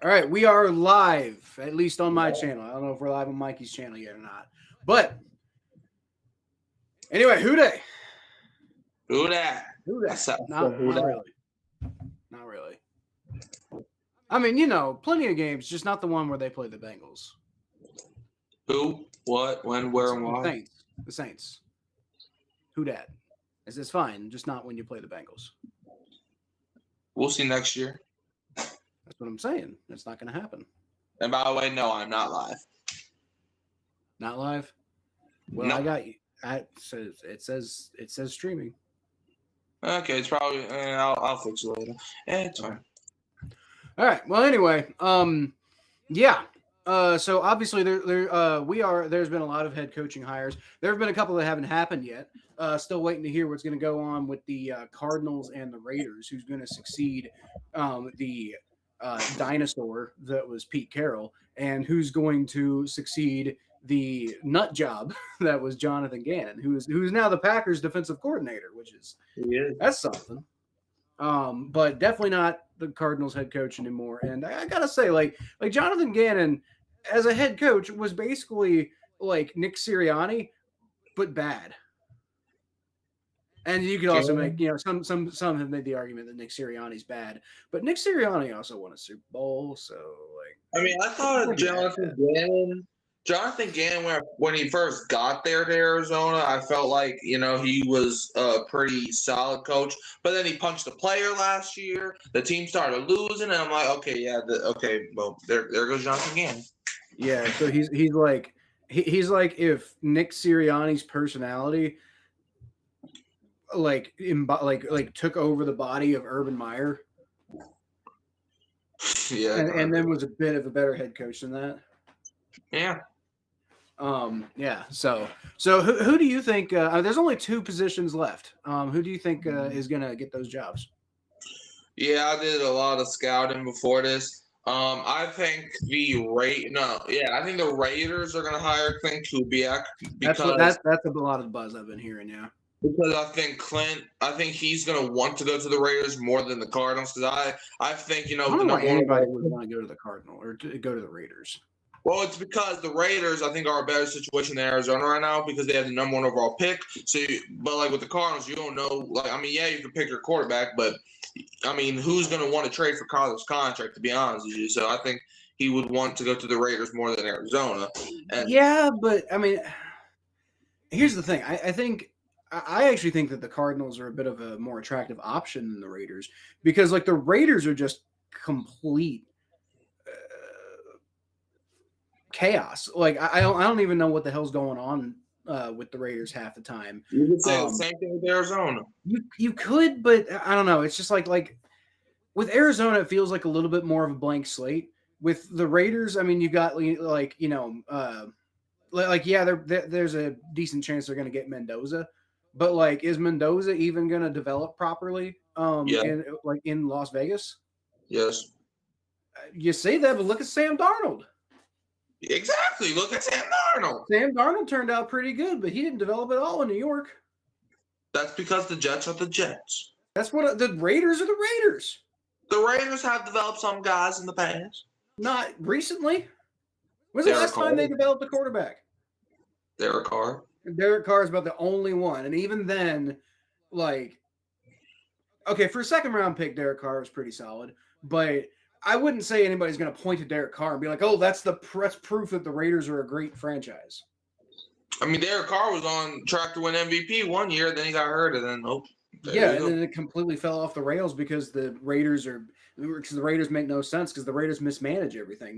All right, we are live, at least on my channel. I don't know if we're live on Mikey's channel yet or not. But anyway, Who Dey? Who Dat? Who Dat? Not really. Not really. I mean, you know, plenty of games, just not the one where they play the Bengals. Who? What? When? Where? And why? The Saints. Who Dat? It's fine, just not when you play the Bengals. We'll see next year. That's what I'm saying. It's not going to happen. And by the way, no, I'm not live. Not live? Well, no. I got you. It says streaming. Okay, it's probably. I'll fix it later. It's fine. All right. Well, anyway, yeah. So obviously there's been a lot of head coaching hires. There have been a couple that haven't happened yet. Still waiting to hear what's going to go on with the Cardinals and the Raiders. Who's going to succeed the dinosaur that was Pete Carroll, and who's going to succeed the nut job that was Jonathan Gannon, who's now the Packers defensive coordinator, which is that's something. But definitely not the Cardinals head coach anymore. And I gotta say, like Jonathan Gannon as a head coach was basically like Nick Sirianni, but bad. And you could also make, you know, some have made the argument that Nick Sirianni's bad, but Nick Sirianni also won a Super Bowl, so like. I mean, I thought Jonathan Gannon, when he first got there to Arizona, I felt like, you know, he was a pretty solid coach. But then he punched a player last year. The team started losing, and I'm like, okay, well, there goes Jonathan Gannon. Yeah, so he's like if Nick Sirianni's personality like took over the body of Urban Meyer. Yeah, and then was a bit of a better head coach than that. Yeah. Yeah. So who do you think? There's only 2 positions left. Who do you think is gonna get those jobs? Yeah, I did a lot of scouting before this. I think the Raiders are gonna hire Clint Kubiak. That's a lot of the buzz I've been hearing. Yeah. Because I think he's going to want to go to the Raiders more than the Cardinals. Because I think, you know, I don't know why anybody would want to go to the Cardinals or to go to the Raiders. Well, it's because the Raiders, I think, are a better situation than Arizona right now because they have the number 1 overall pick. But like with the Cardinals, you don't know. Like, I mean, yeah, you can pick your quarterback, but I mean, who's going to want to trade for Kyler's contract? To be honest with you, so I think he would want to go to the Raiders more than Arizona. Yeah, but I mean, here's the thing. I actually think that the Cardinals are a bit of a more attractive option than the Raiders because, like, the Raiders are just complete chaos. Like, I don't even know what the hell's going on with the Raiders half the time. You could say the same thing with Arizona. You could, but I don't know. It's just like with Arizona, it feels like a little bit more of a blank slate. With the Raiders, I mean, you got like, you know, there's a decent chance they're going to get Mendoza. But like, is Mendoza even going to develop properly? In Las Vegas? Yes. You say that, but look at Sam Darnold. Exactly. Look at Sam Darnold. Sam Darnold turned out pretty good, but he didn't develop at all in New York. That's because the Jets are the Jets. That's what the Raiders are. The Raiders. The Raiders have developed some guys in the past. Not recently. When's the last time they developed a quarterback? Derek Carr. Derek Carr is about the only one. And even then, like, okay, for a second-round pick, Derek Carr was pretty solid. But I wouldn't say anybody's going to point to Derek Carr and be like, oh, that's proof that the Raiders are a great franchise. I mean, Derek Carr was on track to win MVP one year, then he got hurt, and then, then it completely fell off the rails because the Raiders make no sense because the Raiders mismanage everything.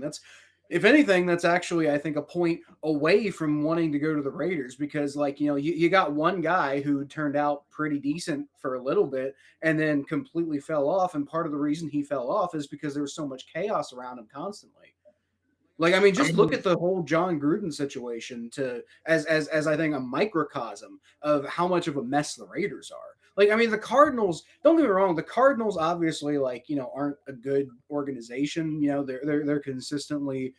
If anything, that's actually, I think, a point away from wanting to go to the Raiders because, like, you know, you got one guy who turned out pretty decent for a little bit and then completely fell off. And part of the reason he fell off is because there was so much chaos around him constantly. Like, I mean, just look at the whole John Gruden situation as I think a microcosm of how much of a mess the Raiders are. Like, I mean, the Cardinals, don't get me wrong, the Cardinals obviously, like, you know, aren't a good organization. You know, they're consistently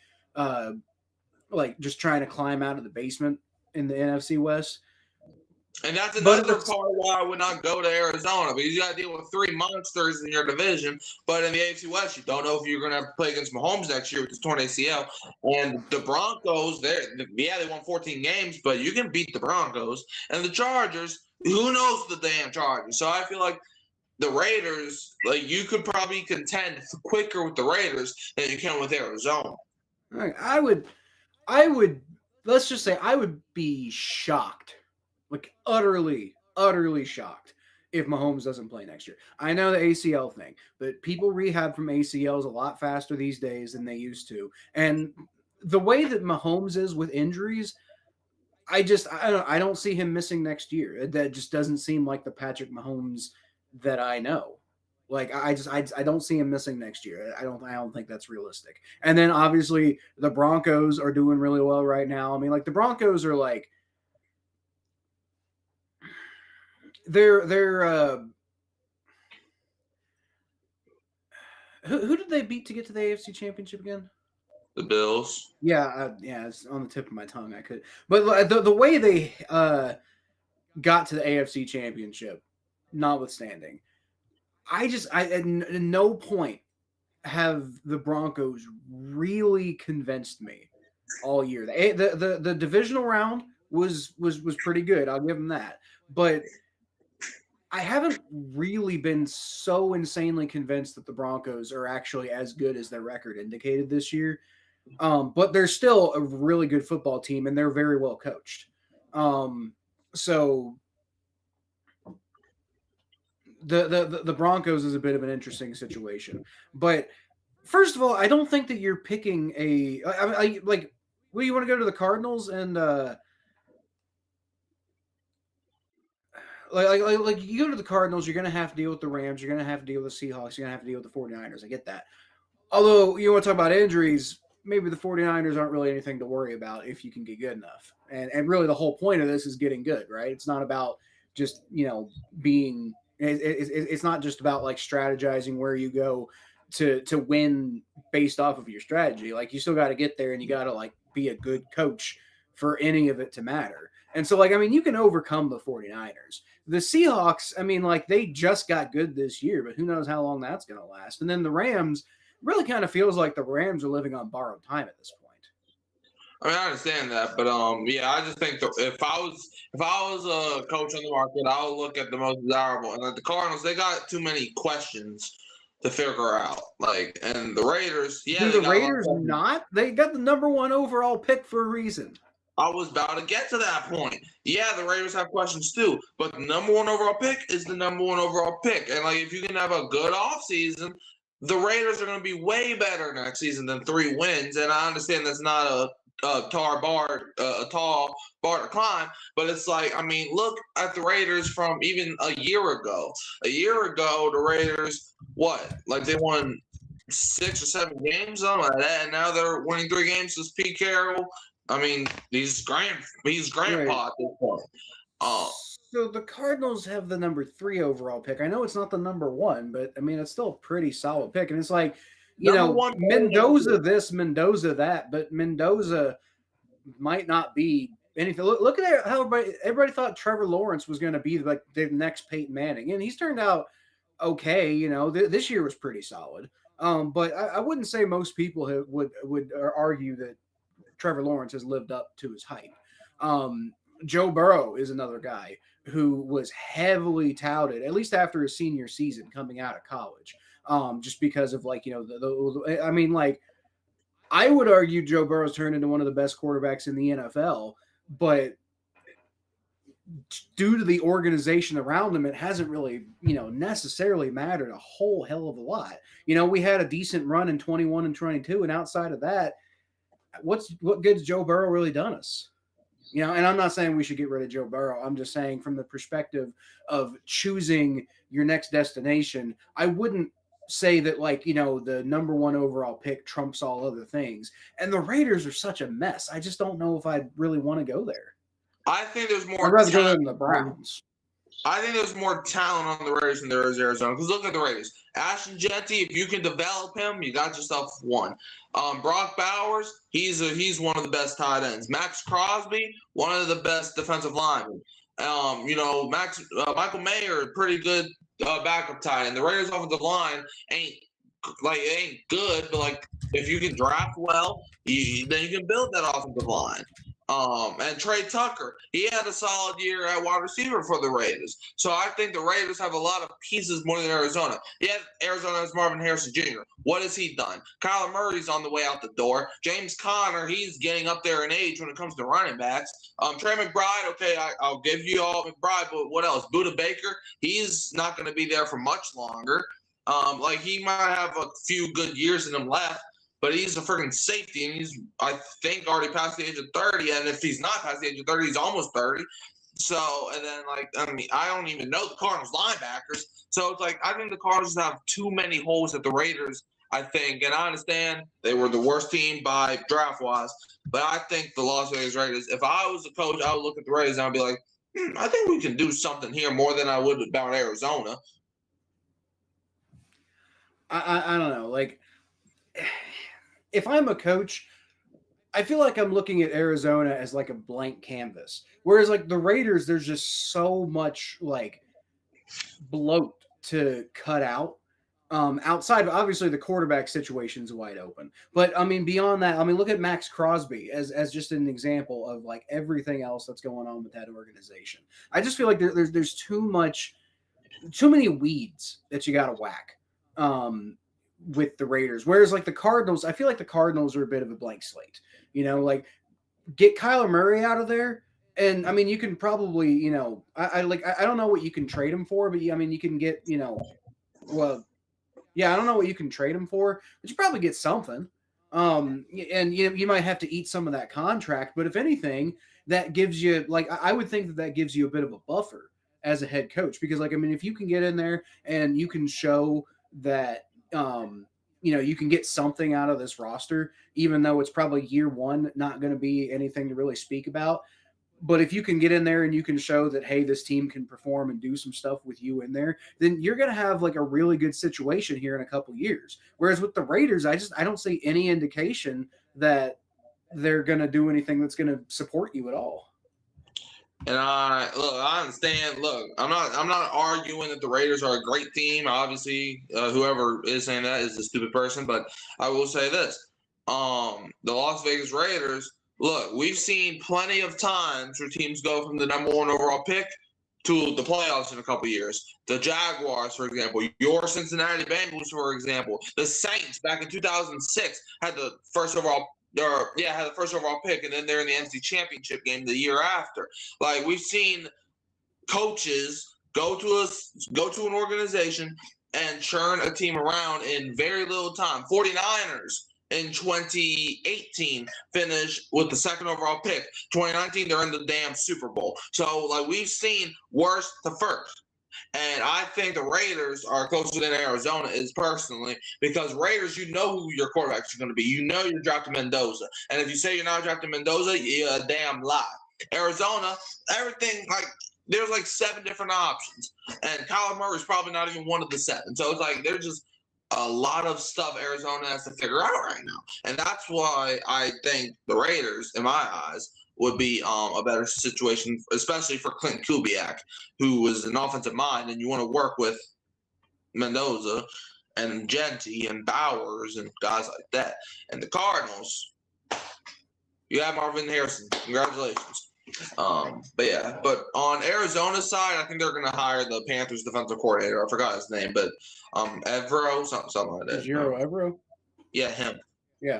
like just trying to climb out of the basement in the NFC West. And that's But another part why I would not go to Arizona, because you got to deal with three monsters in your division. But in the AFC West, you don't know if you're going to have to play against Mahomes next year with this torn ACL. And the Broncos, they won 14 games, but you can beat the Broncos. And the Chargers, who knows the damn Chargers? So I feel like the Raiders, like, you could probably contend quicker with the Raiders than you can with Arizona. I would, let's just say I would be shocked, like utterly shocked if Mahomes doesn't play next year. I know the ACL thing, but people rehab from ACLs a lot faster these days than they used to. And the way that Mahomes is with injuries, I don't see him missing next year. That just doesn't seem like the Patrick Mahomes that I know. Like I don't see him missing next year. I don't think that's realistic. And then obviously the Broncos are doing really well right now. I mean, like the Broncos are like they're who did they beat to get to the AFC Championship again? The Bills. Yeah, it's on the tip of my tongue. I could, but the way they got to the AFC Championship, notwithstanding, at no point have the Broncos really convinced me all year. The divisional round was pretty good. I'll give them that, but I haven't really been so insanely convinced that the Broncos are actually as good as their record indicated this year. But they're still a really good football team, and they're very well coached. So the Broncos is a bit of an interesting situation. But first of all, I don't think that you're picking like, well, you want to go to the Cardinals and like you go to the Cardinals, you're going to have to deal with the Rams, you're going to have to deal with the Seahawks, you're going to have to deal with the 49ers. I get that. Although you want to talk about injuries, maybe the 49ers aren't really anything to worry about if you can get good enough. And really the whole point of this is getting good, right? It's not about just, being – it's not just about like strategizing where you go to win based off of your strategy. Like you still got to get there and you got to like be a good coach for any of it to matter. And so like, I mean, you can overcome the 49ers. The Seahawks, I mean, like they just got good this year, but who knows how long that's going to last. And then the Rams – really kind of feels like the Rams are living on borrowed time at this point. I mean, I understand that, but yeah, I just think that if I was a coach on the market, I would look at the most desirable. And like the Cardinals, they got too many questions to figure out. Like, and the Raiders, yeah, do the Raiders not? They got the number 1 overall pick for a reason. I was about to get to that point. Yeah, the Raiders have questions too, but the number 1 overall pick is the number 1 overall pick. And like, if you can have a good offseason, the Raiders are going to be way better next season than 3 wins, and I understand that's not a tall bar to climb, but it's like, I mean, look at the Raiders from even a year ago. A year ago, the Raiders, like they won 6 or 7 games, something like that, and now they're winning 3 games with Pete Carroll. I mean, he's grandpa at this point. So the Cardinals have the number 3 overall pick. I know it's not the number 1, but I mean, it's still a pretty solid pick. And it's like, Mendoza this, Mendoza that, but Mendoza might not be anything. Look at how everybody thought Trevor Lawrence was going to be like the next Peyton Manning. And he's turned out okay. This year was pretty solid. But I wouldn't say most people would argue that Trevor Lawrence has lived up to his hype. Joe Burrow is another guy who was heavily touted, at least after his senior season coming out of college, just because of like, I mean, like I would argue Joe Burrow's turned into one of the best quarterbacks in the NFL, but due to the organization around him, it hasn't really, necessarily mattered a whole hell of a lot. We had a decent run in 21 and 22, and outside of that, what good's Joe Burrow really done us? And I'm not saying we should get rid of Joe Burrow. I'm just saying from the perspective of choosing your next destination, I wouldn't say that like, the number 1 overall pick trumps all other things. And the Raiders are such a mess. I just don't know if I'd really want to go there. I think there's more. I'd rather go than the Browns. I think there's more talent on the Raiders than there is Arizona. Because look at the Raiders. Ashton Jeanty, if you can develop him, you got yourself one. Brock Bowers, he's one of the best tight ends. Max Crosby, one of the best defensive linemen. Michael Mayer, pretty good backup tight end. The Raiders' offensive line ain't good, but like if you can draft well, then you can build that offensive line. And Trey Tucker, he had a solid year at wide receiver for the Raiders. So I think the Raiders have a lot of pieces more than Arizona. Yeah, Arizona has Marvin Harrison Jr. What has he done? Kyler Murray's on the way out the door. James Conner, he's getting up there in age when it comes to running backs. Trey McBride, okay, I'll give you all McBride, but what else? Buda Baker, he's not going to be there for much longer. He might have a few good years in him left, but he's a freaking safety, and he's, I think, already past the age of 30. And if he's not past the age of 30, he's almost 30. So, and then, I don't even know the Cardinals linebackers. So, it's like, I think the Cardinals have too many holes at the Raiders, I think. And I understand they were the worst team by draft-wise. But I think the Las Vegas Raiders, if I was a coach, I would look at the Raiders and I'd be like, I think we can do something here more than I would about Arizona. I don't know. Like, if I'm a coach, I feel like I'm looking at Arizona as like a blank canvas. Whereas like the Raiders, there's just so much like bloat to cut out. Outside of obviously the quarterback situation's wide open. But I mean, beyond that, I mean, look at Max Crosby as just an example of like everything else that's going on with that organization. I just feel like there's too many weeds that you got to whack. With the Raiders. Whereas like the Cardinals, I feel like the Cardinals are a bit of a blank slate. Like get Kyler Murray out of there. And I mean, you can probably, I don't know what you can trade him for, but I mean, you can get, I don't know what you can trade him for, but you probably get something. And you might have to eat some of that contract, but if anything, that gives you I would think that gives you a bit of a buffer as a head coach, because like, I mean, if you can get in there and you can show that, you can get something out of this roster, even though it's probably year one, not going to be anything to really speak about. But if you can get in there and you can show that, hey, this team can perform and do some stuff with you in there, then you're going to have like a really good situation here in a couple years. Whereas with the Raiders, I don't see any indication that they're going to do anything that's going to support you at all. And I understand. Look, I'm not arguing that the Raiders are a great team. Obviously, whoever is saying that is a stupid person. But I will say this: the Las Vegas Raiders. Look, we've seen plenty of times where teams go from the number 1 overall pick to the playoffs in a couple years. The Jaguars, for example, your Cincinnati Bengals, for example, the Saints back in 2006 had the first overall. Had the first overall pick, and then they're in the NFC Championship game the year after. Like, we've seen coaches go to an organization and churn a team around in very little time. 49ers in 2018 finished with the second overall pick. 2019, they're in the damn Super Bowl. So, like, we've seen worst to first. And I think the Raiders are closer than Arizona is personally, because Raiders, you know who your quarterbacks are going to be. You know you're drafting Mendoza. And if you say you're not drafting Mendoza, you're a damn lie. Arizona, everything, like, there's like 7 different options. And Kyler Murray's probably not even one of the 7. So it's like there's just a lot of stuff Arizona has to figure out right now. And that's why I think the Raiders, in my eyes, would be a better situation, especially for Clint Kubiak, who is an offensive mind, and you want to work with Mendoza and Genty and Bowers and guys like that. And the Cardinals, you have Marvin Harrison. Congratulations. But on Arizona's side, I think they're going to hire the Panthers defensive coordinator. I forgot his name, but Evero, something like that. Evero? Yeah, him. Yeah.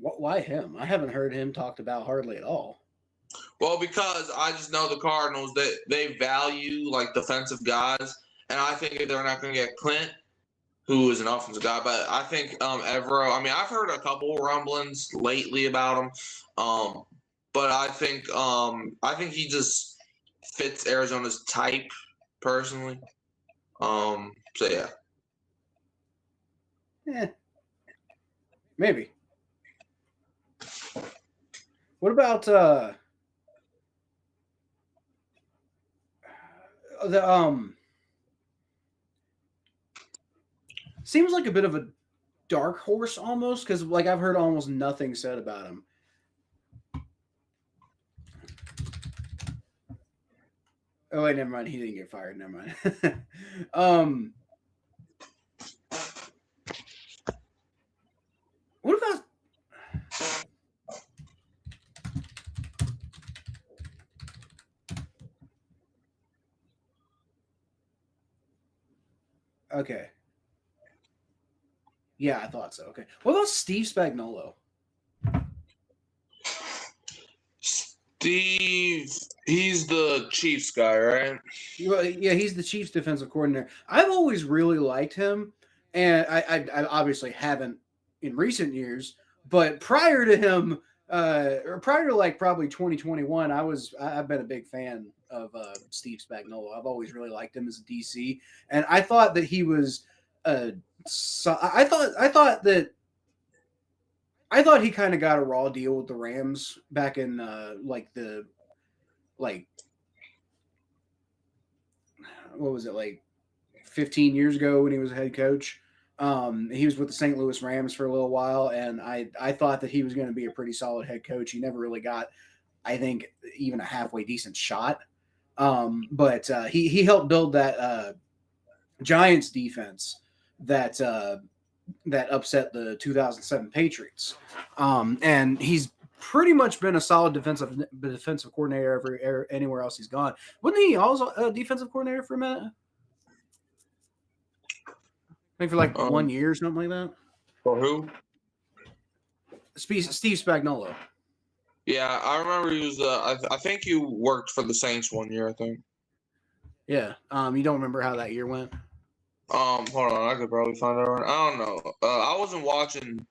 Why him? I haven't heard him talked about hardly at all. Well, because I just know the Cardinals, they value like defensive guys, and I think they're not going to get Clint, who is an offensive guy, but I think Evero. I mean, I've heard a couple rumblings lately about him, but I think he just fits Arizona's type personally. So yeah. Yeah. Maybe. What about seems like a bit of a dark horse almost, because like I've heard almost nothing said about him. Oh wait, never mind. He didn't get fired. Never mind. um, what about? Okay. Yeah, I thought so. Okay. What about Steve Spagnuolo? Steve, he's the Chiefs guy, right? Yeah, he's the Chiefs defensive coordinator. I've always really liked him, and I obviously haven't in recent years, but prior to him, or prior to like probably 2021, I've been a big fan of Steve Spagnuolo. I've always really liked him as a DC, and I thought that he was. I thought he kind of got a raw deal with the Rams back in what was it, like 15 years ago when he was a head coach. He was with the St. Louis Rams for a little while, and I thought that he was going to be a pretty solid head coach. He never really got, I think, even a halfway decent shot. But he helped build that Giants defense that upset the 2007 Patriots. And he's pretty much been a solid defensive coordinator anywhere else he's gone. Wasn't he also a defensive coordinator for a minute? I think for like 1 year or something like that. For who? Steve Spagnuolo. Yeah, I remember he was. I think you worked for the Saints 1 year. I think. Yeah. You don't remember how that year went? Hold on, I could probably find out. I don't know. I wasn't watching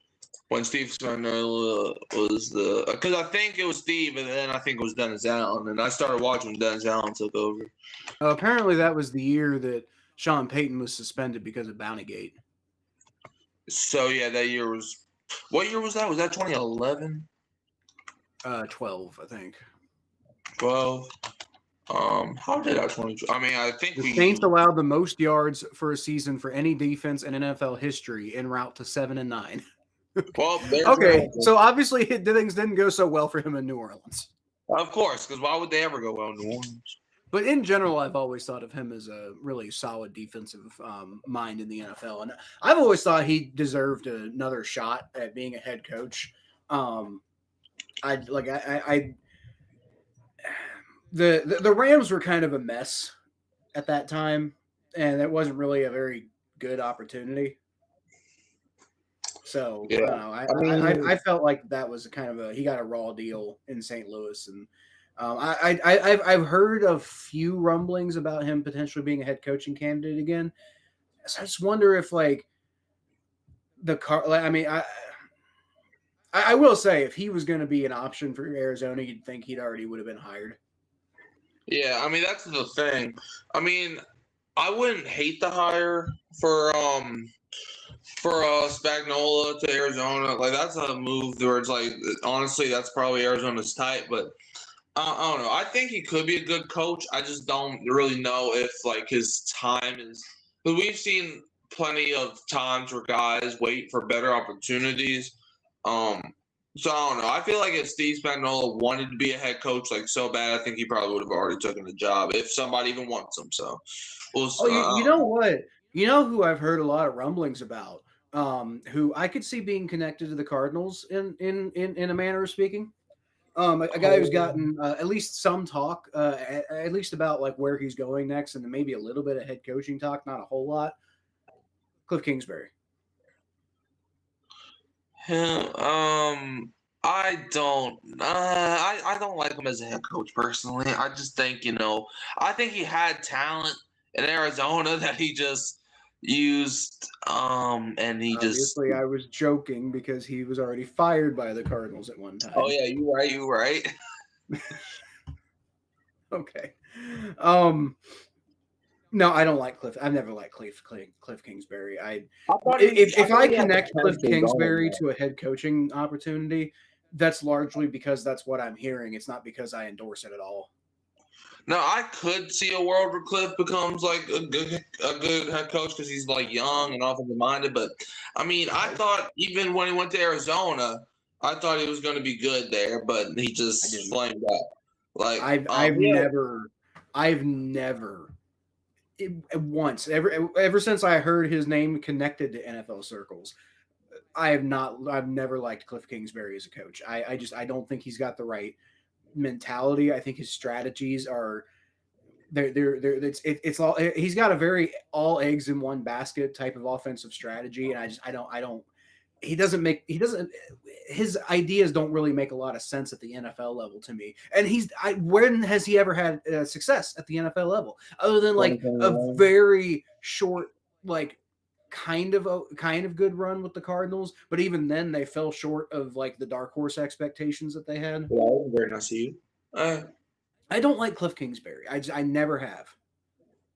when Steve Spagnuolo was because I think it was Steve, and then I think it was Dennis Allen, and I started watching when Dennis Allen took over. Apparently, that was the year that Sean Payton was suspended because of Bountygate. So yeah, that year was. What year was that? Was that 2011? 12, I think. 12. How did that 20? I mean, I think the Saints allowed the most yards for a season for any defense in NFL history, en route to 7-9. Well, okay, so obviously things didn't go so well for him in New Orleans. Of course, because why would they ever go well in New Orleans? But in general, I've always thought of him as a really solid defensive mind in the NFL, and I've always thought he deserved another shot at being a head coach. The Rams were kind of a mess at that time, and it wasn't really a very good opportunity. So yeah. I felt like that was kind of he got a raw deal in St. Louis, and I've heard a few rumblings about him potentially being a head coaching candidate again. So I just wonder if I will say if he was going to be an option for Arizona, you'd think he'd already would have been hired. Yeah, I mean that's the thing. I mean, I wouldn't hate the hire for Spagnuolo to Arizona. Like that's a move where it's like honestly that's probably Arizona's type, but I don't know. I think he could be a good coach. I just don't really know if like his time is because we've seen plenty of times where guys wait for better opportunities. So I don't know. I feel like if Steve Spagnuolo wanted to be a head coach like so bad, I think he probably would have already taken the job if somebody even wants him. So, you know what? You know who I've heard a lot of rumblings about, who I could see being connected to the Cardinals in a manner of speaking. A guy who's gotten at least some talk, at least about like where he's going next, and then maybe a little bit of head coaching talk, not a whole lot. Cliff Kingsbury. I don't like him as a head coach personally. I just think, I think he had talent in Arizona that he just used and he Obviously, I was joking because he was already fired by the Cardinals at one time. Oh yeah, you're right. Okay. No, I don't like Cliff. I've never liked Cliff Kingsbury. If I connect Cliff Kingsbury to a head coaching opportunity, that's largely because that's what I'm hearing. It's not because I endorse it at all. No, I could see a world where Cliff becomes like a good head coach because he's like young and offensive minded. But I mean, I thought even when he went to Arizona, I thought he was going to be good there, but he just flamed out. Like I've never I've never once ever since I heard his name connected to NFL circles, I've never liked Cliff Kingsbury as a coach. I don't think he's got the right mentality. I think his strategies are they're it's all he's got a very all eggs in one basket type of offensive strategy, and I don't he doesn't his ideas don't really make a lot of sense at the NFL level to me. And when has he ever had success at the NFL level other than like a very short like kind of good run with the Cardinals, but even then they fell short of like the dark horse expectations that they had. Well, very nice of you. I don't like Cliff Kingsbury. I never have.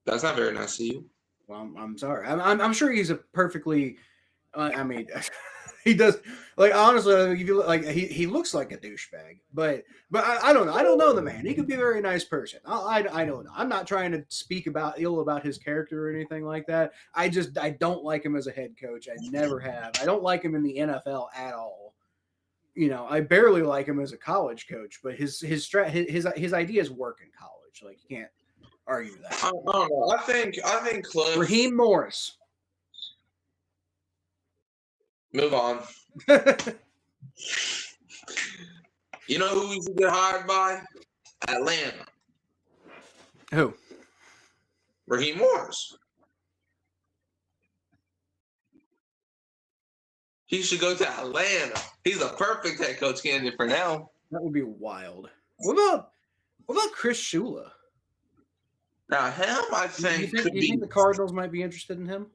That's not very nice of you. Well, I'm sorry. I'm sure he's a perfectly. I mean, he does. Like honestly, if you look, like he looks like a douchebag, but I don't know. I don't know the man. He could be a very nice person. I don't know. I'm not trying to speak ill about his character or anything like that. I don't like him as a head coach. I never have. I don't like him in the NFL at all. You know, I barely like him as a college coach, but his ideas work in college. Like you can't argue that. I don't know. I think Cliff. Raheem Morris. Move on. You know who he's get hired by? Atlanta. Who? Raheem Morris. He should go to Atlanta. He's a perfect head coach candidate for now. That would be wild. What about Chris Shula? Now him, I think. Do you think the Cardinals might be interested in him?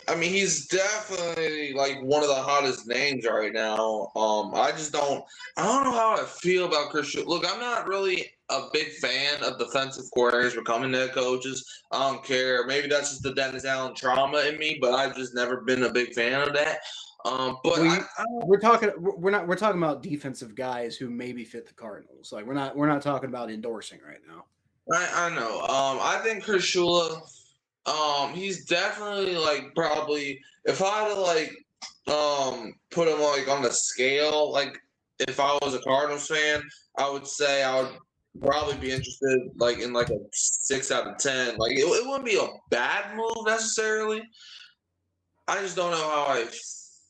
I mean, he's definitely like one of the hottest names right now. I don't know how I feel about Chris Shula. Look, I'm not really a big fan of defensive coordinators becoming head coaches. I don't care. Maybe that's just the Dennis Allen trauma in me, but I've just never been a big fan of that. But we're talking about defensive guys who maybe fit the Cardinals. Like we're not talking about endorsing right now. I know. I think Chris Shula, he's definitely like probably if I had to like put him like on the scale, like if I was a Cardinals fan, I would say I would probably be interested like in like a 6 out of 10. Like it wouldn't be a bad move necessarily. I just don't know how I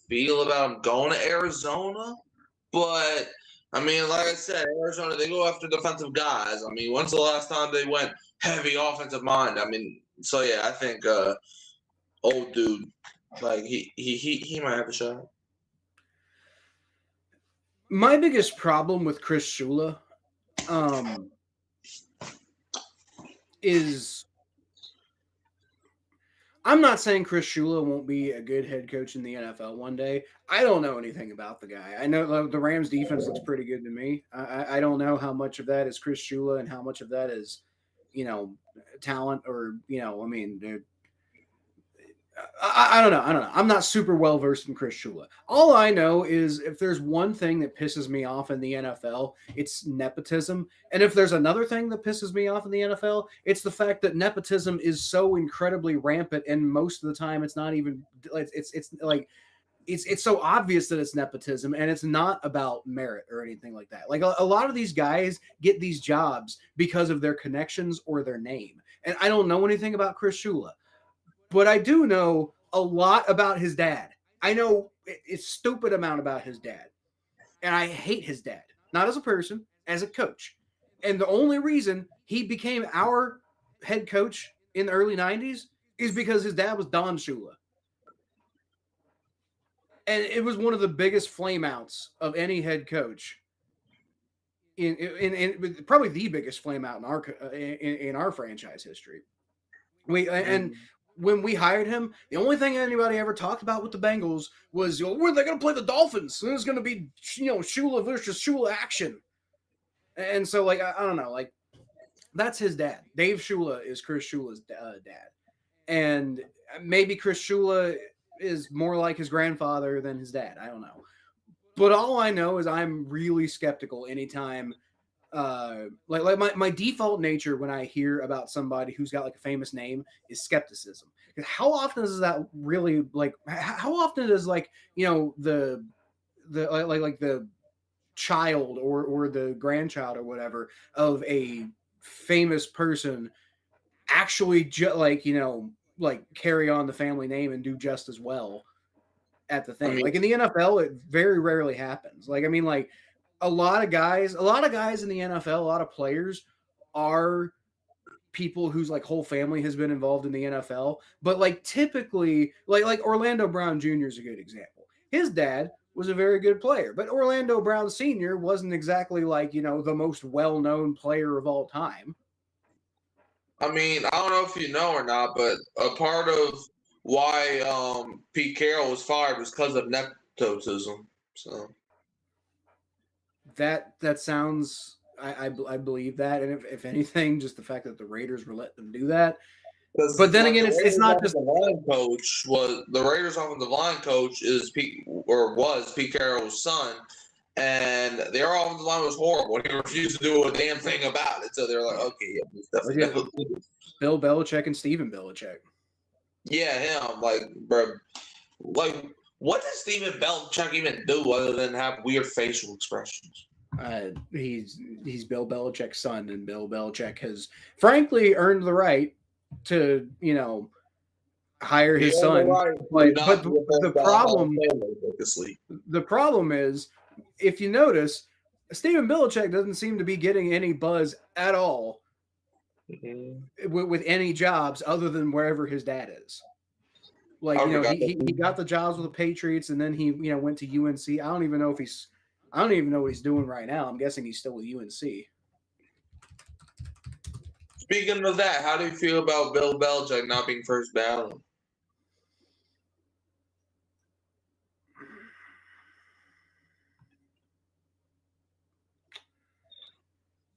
feel about him going to Arizona. But I mean, like I said, Arizona, they go after defensive guys. I mean, when's the last time they went heavy offensive mind? I mean, so yeah, I think old dude, like he might have a shot. My biggest problem with Chris Shula is I'm not saying Chris Shula won't be a good head coach in the NFL one day. I don't know anything about the guy. I know the Rams defense looks pretty good to me. I don't know how much of that is Chris Shula and how much of that is, talent or, I mean, I don't know. I'm not super well versed in Chris Shula. All I know is if there's one thing that pisses me off in the NFL, it's nepotism. And if there's another thing that pisses me off in the NFL, it's the fact that nepotism is so incredibly rampant, and most of the time it's not even. It's so obvious that it's nepotism, and it's not about merit or anything like that. Like a lot of these guys get these jobs because of their connections or their name. And I don't know anything about Chris Shula. But I do know a lot about his dad. I know a stupid amount about his dad. And I hate his dad. Not as a person, as a coach. And the only reason he became our head coach in the early 90s is because his dad was Don Shula. And it was one of the biggest flameouts of any head coach. In probably the biggest flameout in our franchise history. When we hired him, the only thing anybody ever talked about with the Bengals was, where they going to play the Dolphins? And it's going to be, Shula versus Shula action. And so, like, I don't know, like, that's his dad. Dave Shula is Chris Shula's dad. And maybe Chris Shula is more like his grandfather than his dad. I don't know. But all I know is I'm really skeptical anytime like my default nature when I hear about somebody who's got like a famous name is skepticism. Because how often is that really like? How often does like the child or the grandchild or whatever of a famous person actually carry on the family name and do just as well at the thing. I mean, Like in the NFL, it very rarely happens. Like, I mean, like a lot of guys in the NFL, a lot of players are people whose like whole family has been involved in the NFL. But like typically, like Orlando Brown Jr. is a good example. His dad was a very good player, but Orlando Brown Sr. wasn't exactly like, the most well-known player of all time. I mean, I don't know if you know or not, but a part of why Pete Carroll was fired was because of nepotism. So that sounds, I believe that, and if anything, just the fact that the Raiders were letting them do that. But then again, it's not just the line coach was the Raiders' offensive line coach was Pete Carroll's son, and their offensive line was horrible. He refused to do a damn thing about it. So they're like, okay, yeah, Bill Belichick and Steven Belichick. Yeah, him. Like, bro, like, what does Steven Belichick even do other than have weird facial expressions? He's Bill Belichick's son, and Bill Belichick has frankly earned the right to hire his son. Right. But the problem is, if you notice, Steven Belichick doesn't seem to be getting any buzz at all with any jobs other than wherever his dad is. Like, he got the jobs with the Patriots, and then he went to UNC. I don't even know what he's doing right now. I'm guessing he's still with UNC. Speaking of that, how do you feel about Bill Belichick not being first ballot?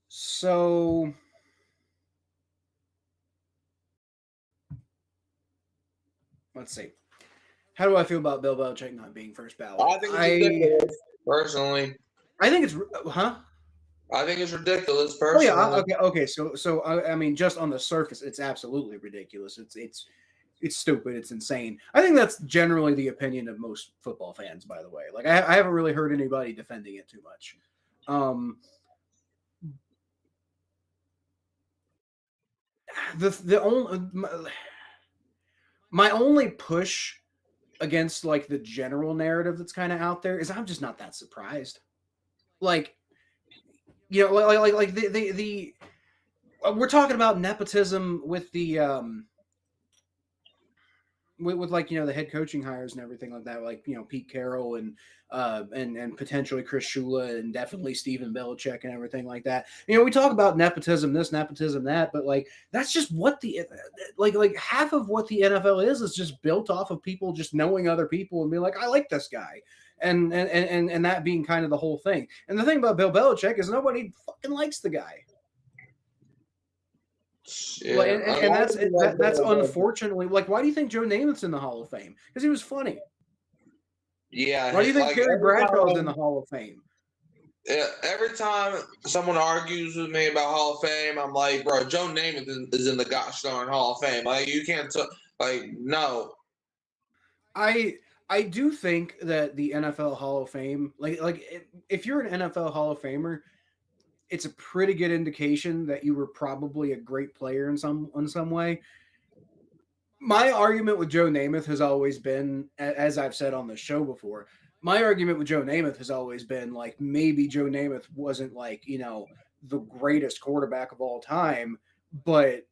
So let's see. How do I feel about Bill Belichick not being first ballot? I think it's ridiculous, personally. I think it's I think it's ridiculous, personally. Oh yeah, okay. So I mean, just on the surface, it's absolutely ridiculous. It's stupid. It's insane. I think that's generally the opinion of most football fans, by the way. Like, I haven't really heard anybody defending it too much. My only push against like the general narrative that's kind of out there is I'm just not that surprised. Like, like the we're talking about nepotism with the with like the head coaching hires and everything like that, like Pete Carroll and potentially Chris Shula and definitely Steven Belichick and everything like that. We talk about nepotism this, nepotism that, but like that's just what the like half of what the NFL is just built off of people just knowing other people and being like, I like this guy. And that being kind of the whole thing. And the thing about Bill Belichick is nobody fucking likes the guy. Yeah, and that's unfortunately, like, why do you think Joe Namath's in the Hall of Fame? Because he was funny. Yeah. Why do you think Terry Bradshaw's in the Hall of Fame? Every time someone argues with me about Hall of Fame, I'm like, bro, Joe Namath is in the gosh darn Hall of Fame. Like, you can't no. I do think that the NFL Hall of Fame, like if you're an NFL Hall of Famer, it's a pretty good indication that you were probably a great player in some way. My argument with Joe Namath has always been, as I've said on the show before, my argument with Joe Namath has always been like, maybe Joe Namath wasn't like, the greatest quarterback of all time, but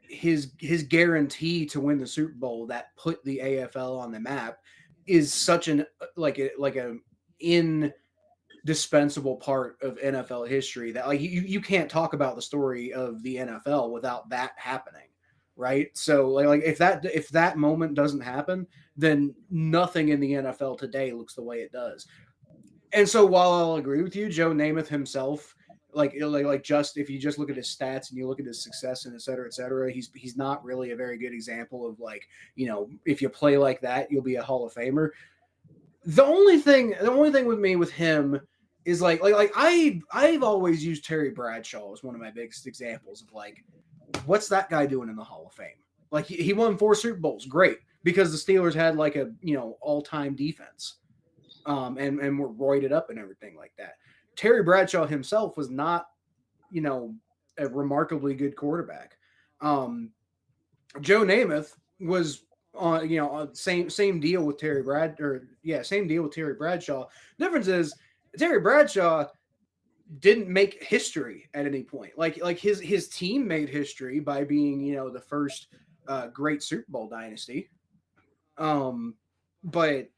his guarantee to win the Super Bowl that put the AFL on the map is such an indispensable part of NFL history that like you can't talk about the story of the NFL without that happening, right? So like if that moment doesn't happen, then nothing in the NFL today looks the way it does. And so while I'll agree with you, Joe Namath himself, like just if you just look at his stats and you look at his success and et cetera, he's not really a very good example of like, if you play like that, you'll be a Hall of Famer. The only thing with him is like I've always used Terry Bradshaw as one of my biggest examples of like, what's that guy doing in the Hall of Fame? Like he won 4 Super Bowls, great, because the Steelers had like a all-time defense, and were roided up and everything like that. Terry Bradshaw himself was not, a remarkably good quarterback. Joe Namath was on same deal with same deal with Terry Bradshaw. Difference is Terry Bradshaw didn't make history at any point. Like his team made history by being the first great Super Bowl dynasty. But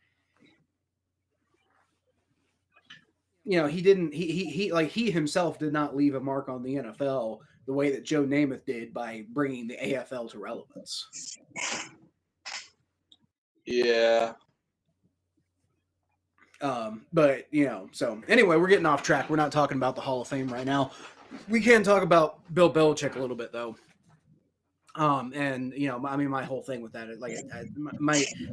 he didn't. He himself did not leave a mark on the NFL the way that Joe Namath did by bringing the AFL to relevance. Yeah. But so anyway, we're getting off track. We're not talking about the Hall of Fame right now. We can talk about Bill Belichick a little bit though. And my whole thing with that is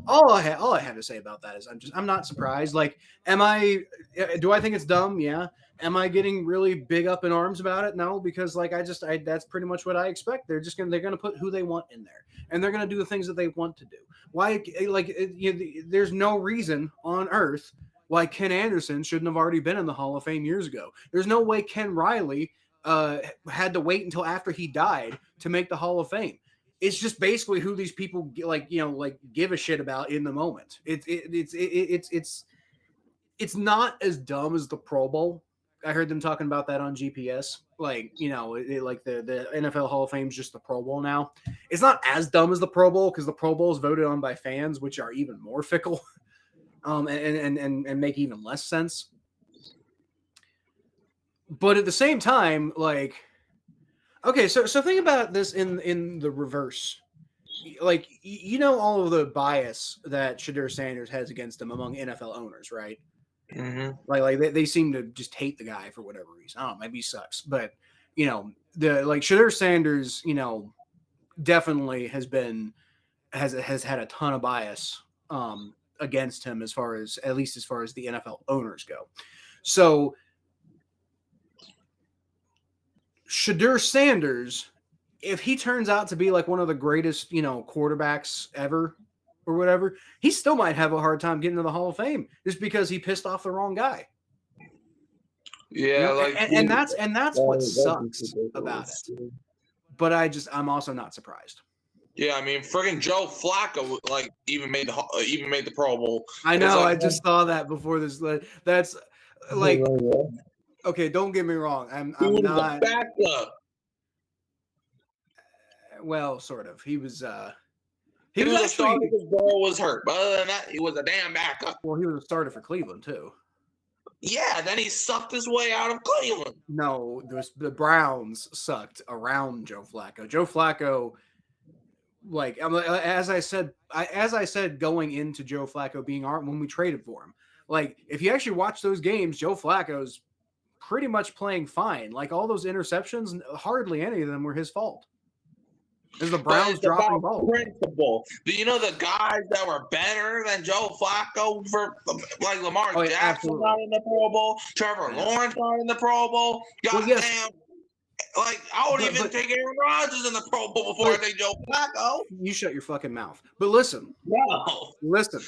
all I have to say about that is I'm not surprised. Like, do I think it's dumb? Yeah. Am I getting really big up in arms about it? No, because that's pretty much what I expect. They're going to put who they want in there, and they're going to do the things that they want to do. Why? There's no reason on earth why Ken Anderson shouldn't have already been in the Hall of Fame years ago. There's no way Ken Riley had to wait until after he died to make the Hall of Fame. It's just basically who these people give a shit about in the moment. It's not as dumb as the Pro Bowl. I heard them talking about that on GPS. The NFL Hall of Fame is just the Pro Bowl now. It's not as dumb as the Pro Bowl because the Pro Bowl is voted on by fans, which are even more fickle, and make even less sense. But at the same time, okay, so think about this in the reverse. All of the bias that Shedeur Sanders has against him among NFL owners, right? Mm-hmm. They seem to just hate the guy for whatever reason. I don't know, maybe he sucks, but Shedeur Sanders, definitely has had a ton of bias against him as far as the NFL owners go. So Shedeur Sanders, if he turns out to be one of the greatest, quarterbacks ever or whatever, he still might have a hard time getting to the Hall of Fame just because he pissed off the wrong guy. Yeah, and that's what sucks about it. But I'm also not surprised. Yeah, I mean, friggin' Joe Flacco even made the Pro Bowl. I know. I just saw that before this. That's okay. Don't get me wrong. I'm not. Backup. Well, sort of. He was. He was actually a starter because Burrow was hurt. But other than that, he was a damn backup. Well, he was a starter for Cleveland too. Yeah, then he sucked his way out of Cleveland. No, the Browns sucked around Joe Flacco. Joe Flacco, as I said, going into Joe Flacco being when we traded for him, if you actually watch those games, Joe Flacco's pretty much playing fine. All those interceptions, hardly any of them were his fault. Is the Browns dropping balls? Principle. Do you know the guys that were better than Joe Flacco for Lamar Jackson got in the Pro Bowl, Trevor Lawrence got in the Pro Bowl? Goddamn. I would even take Aaron Rodgers in the Pro Bowl before I take Joe Flacco. You shut your fucking mouth. But listen. No. Listen.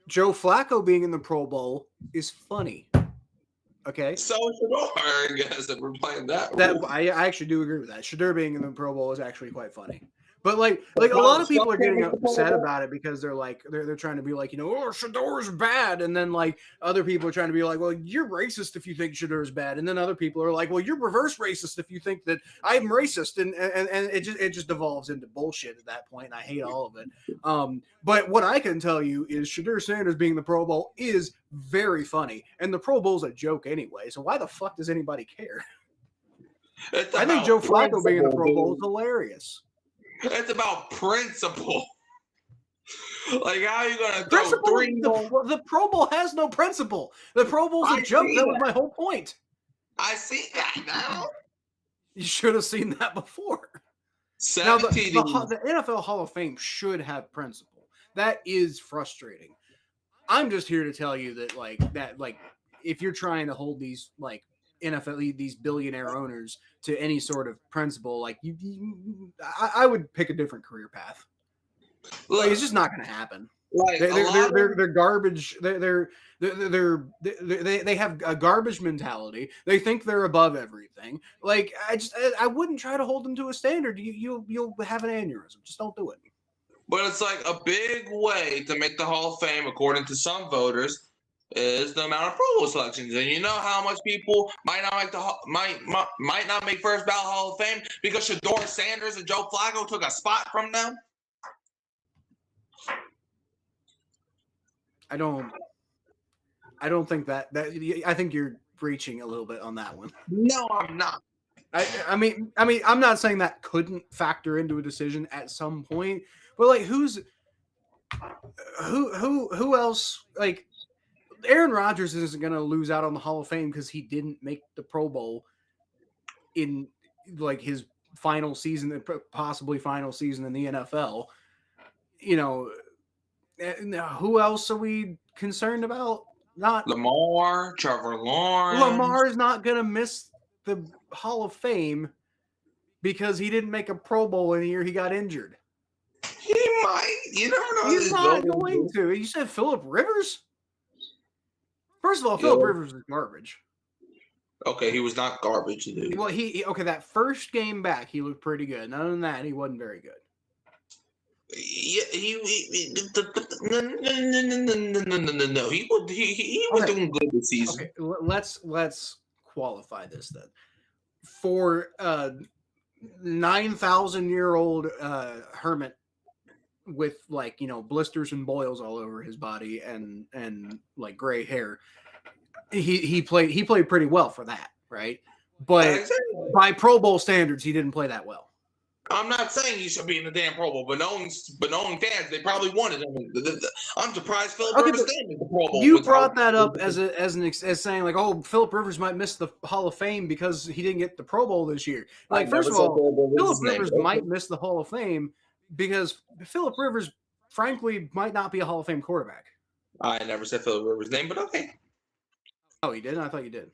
Joe Flacco being in the Pro Bowl is funny. Okay. So Shedeur, I guess, if we're playing that. I actually do agree with that. Shedeur being in the Pro Bowl is actually quite funny. But a lot of people are getting upset about it because they're they're trying to be Shedeur's bad, and then other people are trying to be well, you're racist if you think Shedeur's bad, and then other people are well, you're reverse racist if you think that I'm racist, and it just devolves into bullshit at that point, and I hate all of it. But what I can tell you is Shedeur Sanders being in the Pro Bowl is very funny, and the Pro Bowl's a joke anyway, so why the fuck does anybody care? I think Joe Flacco being in the Pro Bowl is hilarious. It's about principle. How are you going to throw three? The Pro Bowl has no principle. The Pro Bowl's a joke. That was my whole point. I see that now. You should have seen that before. Now, the NFL Hall of Fame should have principle. That is frustrating. I'm just here to tell you that, if you're trying to hold these, NFL, these billionaire owners to any sort of principle, I would pick a different career path. It's just not going to happen. Like They're garbage. They have a garbage mentality. They think they're above everything. Like I wouldn't try to hold them to a standard. You'll have an aneurysm. Just don't do it. But it's like a big way to make the Hall of Fame, according to some voters, is the amount of Pro Bowl selections. And you know how much people might not make might not make first ballot Hall of Fame because Shedeur Sanders and Joe Flacco took a spot from them. I don't think that I think you're reaching a little bit on that one. No, I'm not. I mean, I'm not saying that couldn't factor into a decision at some point, but like, who else? Like, Aaron Rodgers isn't going to lose out on the Hall of Fame because he didn't make the Pro Bowl in like his final season, possibly final season in the NFL. You know, who else are we concerned about? Not Lamar, Trevor Lawrence. Lamar is not going to miss the Hall of Fame because he didn't make a Pro Bowl in the year he got injured. He might. You never know. He's not going to. You said Phillip Rivers? First of all, Phillip Rivers is garbage. Okay, he was not garbage, dude. Well, okay, that first game back, he looked pretty good. Other than that, he wasn't very good. Yeah, no. He was doing good this season. Okay, let's qualify this then. For 9,000-year-old hermit with like, you know, blisters and boils all over his body and like gray hair, he played pretty well for that, right? But by Pro Bowl standards, he didn't play that well. I'm not saying he should be in the damn Pro Bowl, but knowing fans, they probably wanted him. I'm surprised Phillip Rivers didn't make the Pro Bowl. You brought that up as saying like, oh, Phillip Rivers might miss the Hall of Fame because he didn't get the Pro Bowl this year. Like, first of all, Phillip Rivers might miss the Hall of Fame because Phillip Rivers, frankly, might not be a Hall of Fame quarterback. I never said Phillip Rivers' name, but okay. Oh, you didn't? I thought you did.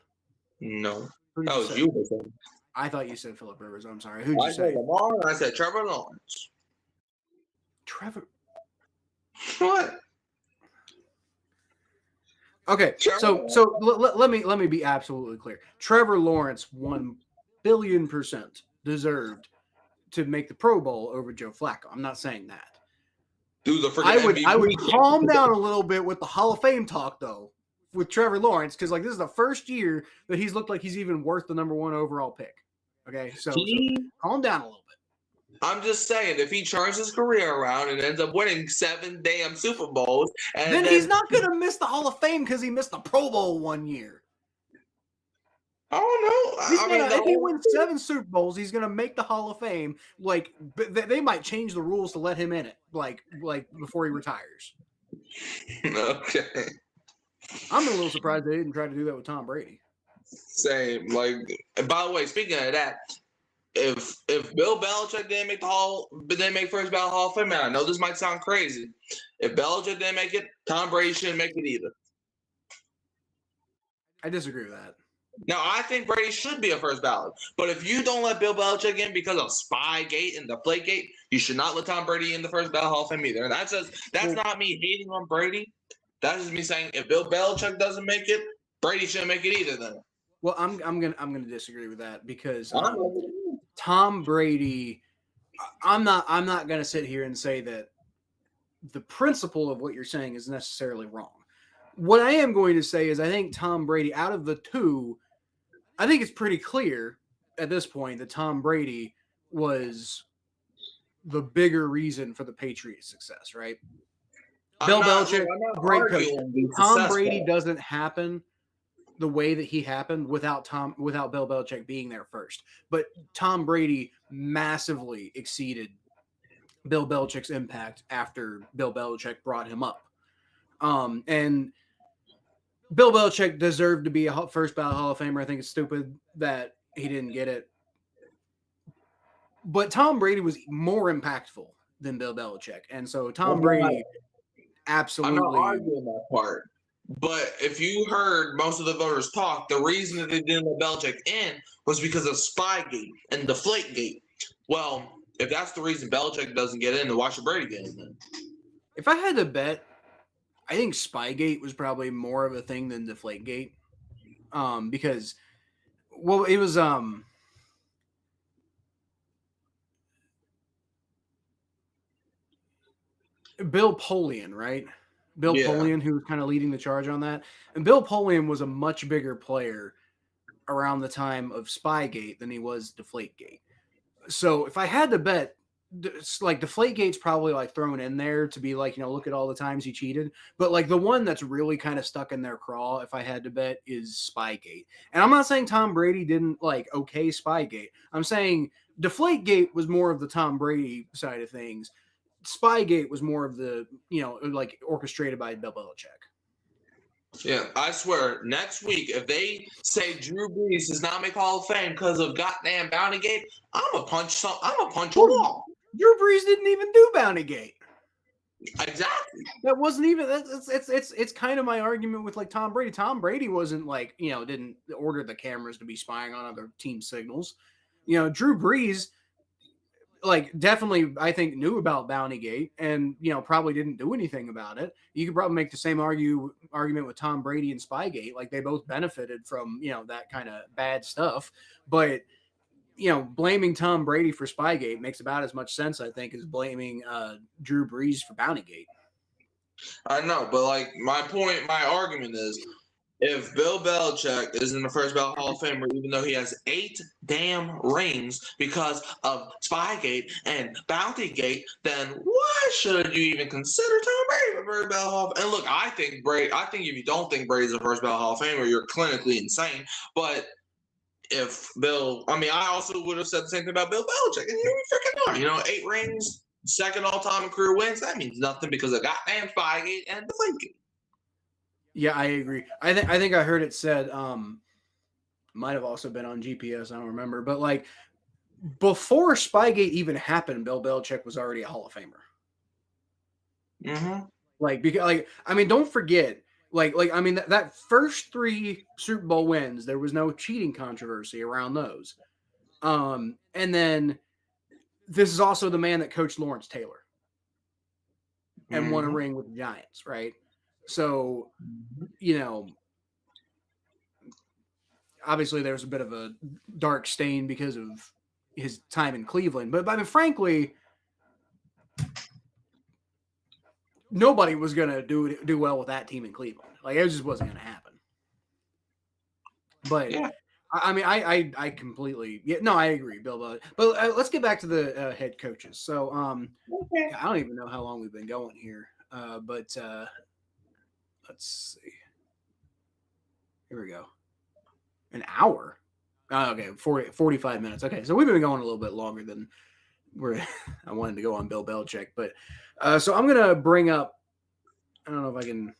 No, that was you. I thought you said Phillip Rivers. I'm sorry. Who'd you say? I said Lamar, and I said Trevor Lawrence. Trevor. What? Okay, so let me be absolutely clear. Trevor Lawrence 1,000,000,000% deserved to make the Pro Bowl over Joe Flacco. I'm not saying that. Dude, the freaking I would calm down a little bit with the Hall of Fame talk though with Trevor Lawrence because like this is the first year that he's looked like he's even worth the #1 overall pick. Okay, so calm down a little bit. I'm just saying, if he turns his career around and ends up winning 7 damn Super Bowls, and then he's not going to miss the Hall of Fame because he missed the Pro Bowl 1 year. I don't know. If he wins 7 Super Bowls, he's going to make the Hall of Fame. Like they might change the rules to let him in it, like before he retires. Okay. I'm a little surprised they didn't try to do that with Tom Brady. Same. Like, and by the way, speaking of that, if Bill Belichick didn't make first ballot Hall of Fame, man, I know this might sound crazy. If Belichick didn't make it, Tom Brady shouldn't make it either. I disagree with that. Now, I think Brady should be a first ballot, but if you don't let Bill Belichick in because of Spygate and Deflategate, you should not let Tom Brady in the first ballot Hall of Fame either. And that's not me hating on Brady. That's just me saying if Bill Belichick doesn't make it, Brady shouldn't make it either. Then. Well, I'm gonna disagree with that because Tom Brady. I'm not gonna sit here and say that the principle of what you're saying is necessarily wrong. What I am going to say is I think Tom Brady, out of the two, I think it's pretty clear at this point that Tom Brady was the bigger reason for the Patriots' success, right? Bill Belichick, great coach. Tom Brady doesn't happen the way that he happened without Bill Belichick being there first. But Tom Brady massively exceeded Bill Belichick's impact after Bill Belichick brought him up. And Bill Belichick deserved to be a first ballot Hall of Famer. I think it's stupid that he didn't get it. But Tom Brady was more impactful than Bill Belichick. And so Tom Brady absolutely. I'm not arguing that part. But if you heard most of the voters talk, the reason that they didn't let Belichick in was because of Spygate and Deflategate. Well, if that's the reason Belichick doesn't get in, then why should Brady get in then? If I had to bet, I think Spygate was probably more of a thing than Deflategate. Because well, it was Bill Polian, right? Bill Yeah. Polian, who was kind of leading the charge on that. And Bill Polian was a much bigger player around the time of Spygate than he was Deflategate. So if I had to bet, like Deflategate's probably like thrown in there to be like, look at all the times he cheated. But like the one that's really kind of stuck in their craw, if I had to bet, is Spygate. And I'm not saying Tom Brady didn't like okay Spygate. I'm saying Deflategate was more of the Tom Brady side of things. Spygate was more of the, like orchestrated by Bill Belichick. Yeah, I swear, next week, if they say Drew Brees does not make Hall of Fame because of goddamn Bounty Gate, I'm going to punch a wall. Drew Brees didn't even do Bounty Gate. Exactly. That wasn't even, it's kind of my argument with like Tom Brady. Tom Brady wasn't like, didn't order the cameras to be spying on other team signals. Drew Brees, like definitely I think knew about Bounty Gate and probably didn't do anything about it. You could probably make the same argument with Tom Brady and Spygate. Like they both benefited from that kind of bad stuff, but blaming Tom Brady for Spygate makes about as much sense I think as blaming Drew Brees for Bounty Gate. I know, but like my argument is, if Bill Belichick is in the first ballot Hall of Famer, even though he has 8 damn rings because of Spygate and Bountygate, then why should you even consider Tom Brady for first ballot Hall of Famer? And look, I think if you don't think Brady's a first ballot Hall of Famer, you're clinically insane. But if I also would have said the same thing about Bill Belichick, and you freaking are. 8 rings, second all time in career wins. That means nothing because of goddamn Spygate and Deflategate. Yeah, I agree. I think I heard it said, might have also been on GPS, I don't remember, but like before Spygate even happened, Bill Belichick was already a Hall of Famer. Mm-hmm. Like because don't forget, that first 3 Super Bowl wins, there was no cheating controversy around those. And then this is also the man that coached Lawrence Taylor and won a ring with the Giants, right? So, obviously there's a bit of a dark stain because of his time in Cleveland. But frankly, nobody was going to do well with that team in Cleveland. Like, it just wasn't going to happen. But, yeah. I completely – I agree, Bill. But let's get back to the head coaches. So, okay. I don't even know how long we've been going here. But let's see. Here we go. An hour? Oh, okay, 45 minutes. Okay, so we've been going a little bit longer than I wanted to go on Bill Belichick. But so I'm going to bring up – I don't know if I can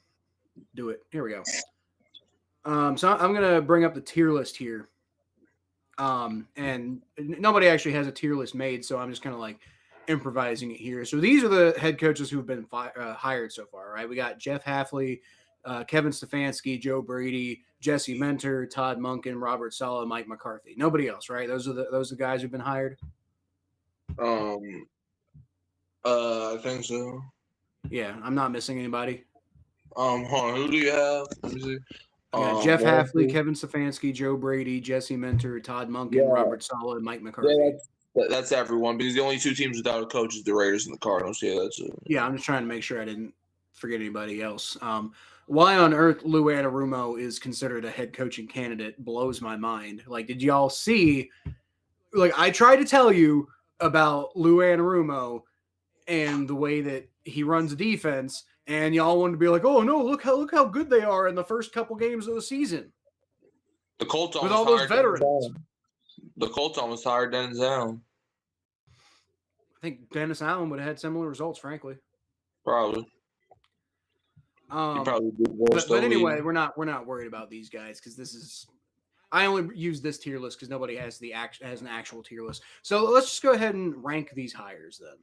do it. Here we go. So I'm going to bring up the tier list here. And nobody actually has a tier list made, so I'm just kind of like improvising it here. So these are the head coaches who've been hired so far, right? We got Jeff Hafley, Kevin Stefanski, Joe Brady, Jesse Mentor, Todd Monken, Robert Saleh, Mike McCarthy. Nobody else, right? Those are the guys who've been hired. I think so. Yeah, I'm not missing anybody. Hold on, who do you have? Let me see. Jeff Hafley, Kevin Stefanski, Joe Brady, Jesse Mentor, Todd Monken, Robert Saleh, and Mike McCarthy. Yeah, that's everyone because the only 2 teams without a coach is the Raiders and the Cardinals. Yeah, that's it. Yeah, I'm just trying to make sure I didn't forget anybody else. Why on earth Lou Anarumo is considered a head coaching candidate blows my mind. Like, did y'all see? Like, I tried to tell you about Lou Anarumo and the way that he runs a defense, and y'all wanted to be like, "Oh no, look how good they are in the first couple games of the season." The Colts with all those veterans. The Colts almost hired Dennis Allen. I think Dennis Allen would have had similar results, frankly. Probably. But anyway, we're not worried about these guys because this is. I only use this tier list because nobody has an actual tier list. So let's just go ahead and rank these hires then.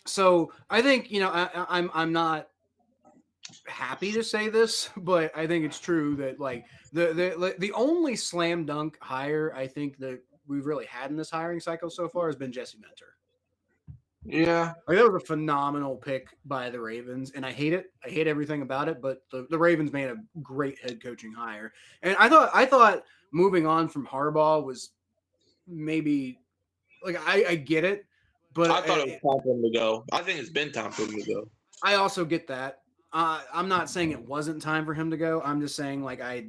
So I think I'm not happy to say this, but I think it's true that like the only slam dunk hire I think that we've really had in this hiring cycle so far has been Jesse Mentor. Yeah. Like, that was a phenomenal pick by the Ravens, and I hate it. I hate everything about it, but the Ravens made a great head coaching hire. And I thought moving on from Harbaugh was maybe like I get it, I but thought it was time for him to go. I think it's been time for him to go. I also get that. I'm not saying it wasn't time for him to go. I'm just saying like I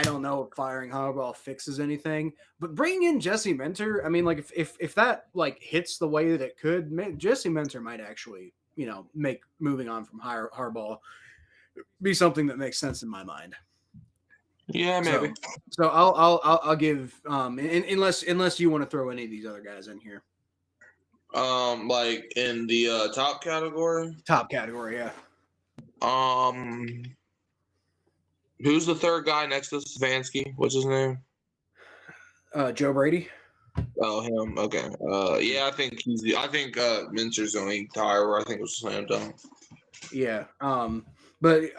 don't know if firing Harbaugh fixes anything, but bringing in Jesse Minter, I mean, like if that like hits the way that it could, Jesse Minter might actually, make moving on from Harbaugh be something that makes sense in my mind. Yeah, maybe. So I'll give unless you want to throw any of these other guys in here. Like in the top category. Top category, yeah. Who's the third guy next to Stefanski? What's his name? Joe Brady. Oh, him. Okay. Yeah, I think Minster's the only tire where I think it was slam dunk. Yeah. But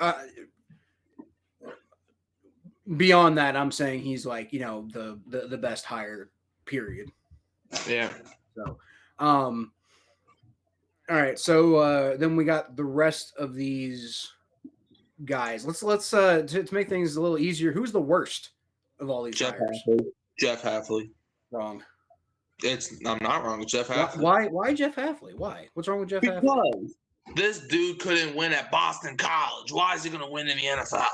beyond that, I'm saying he's like, the best hire, period. Yeah. So, all right. So then we got the rest of these guys. Let's to make things a little easier. Who's the worst of all these hires? Jeff Hafley. Wrong. I'm not wrong. It's Jeff Hafley. Why Jeff Hafley? Why? What's wrong with Jeff Hafley? Because this dude couldn't win at Boston College. Why is he going to win in the NFL?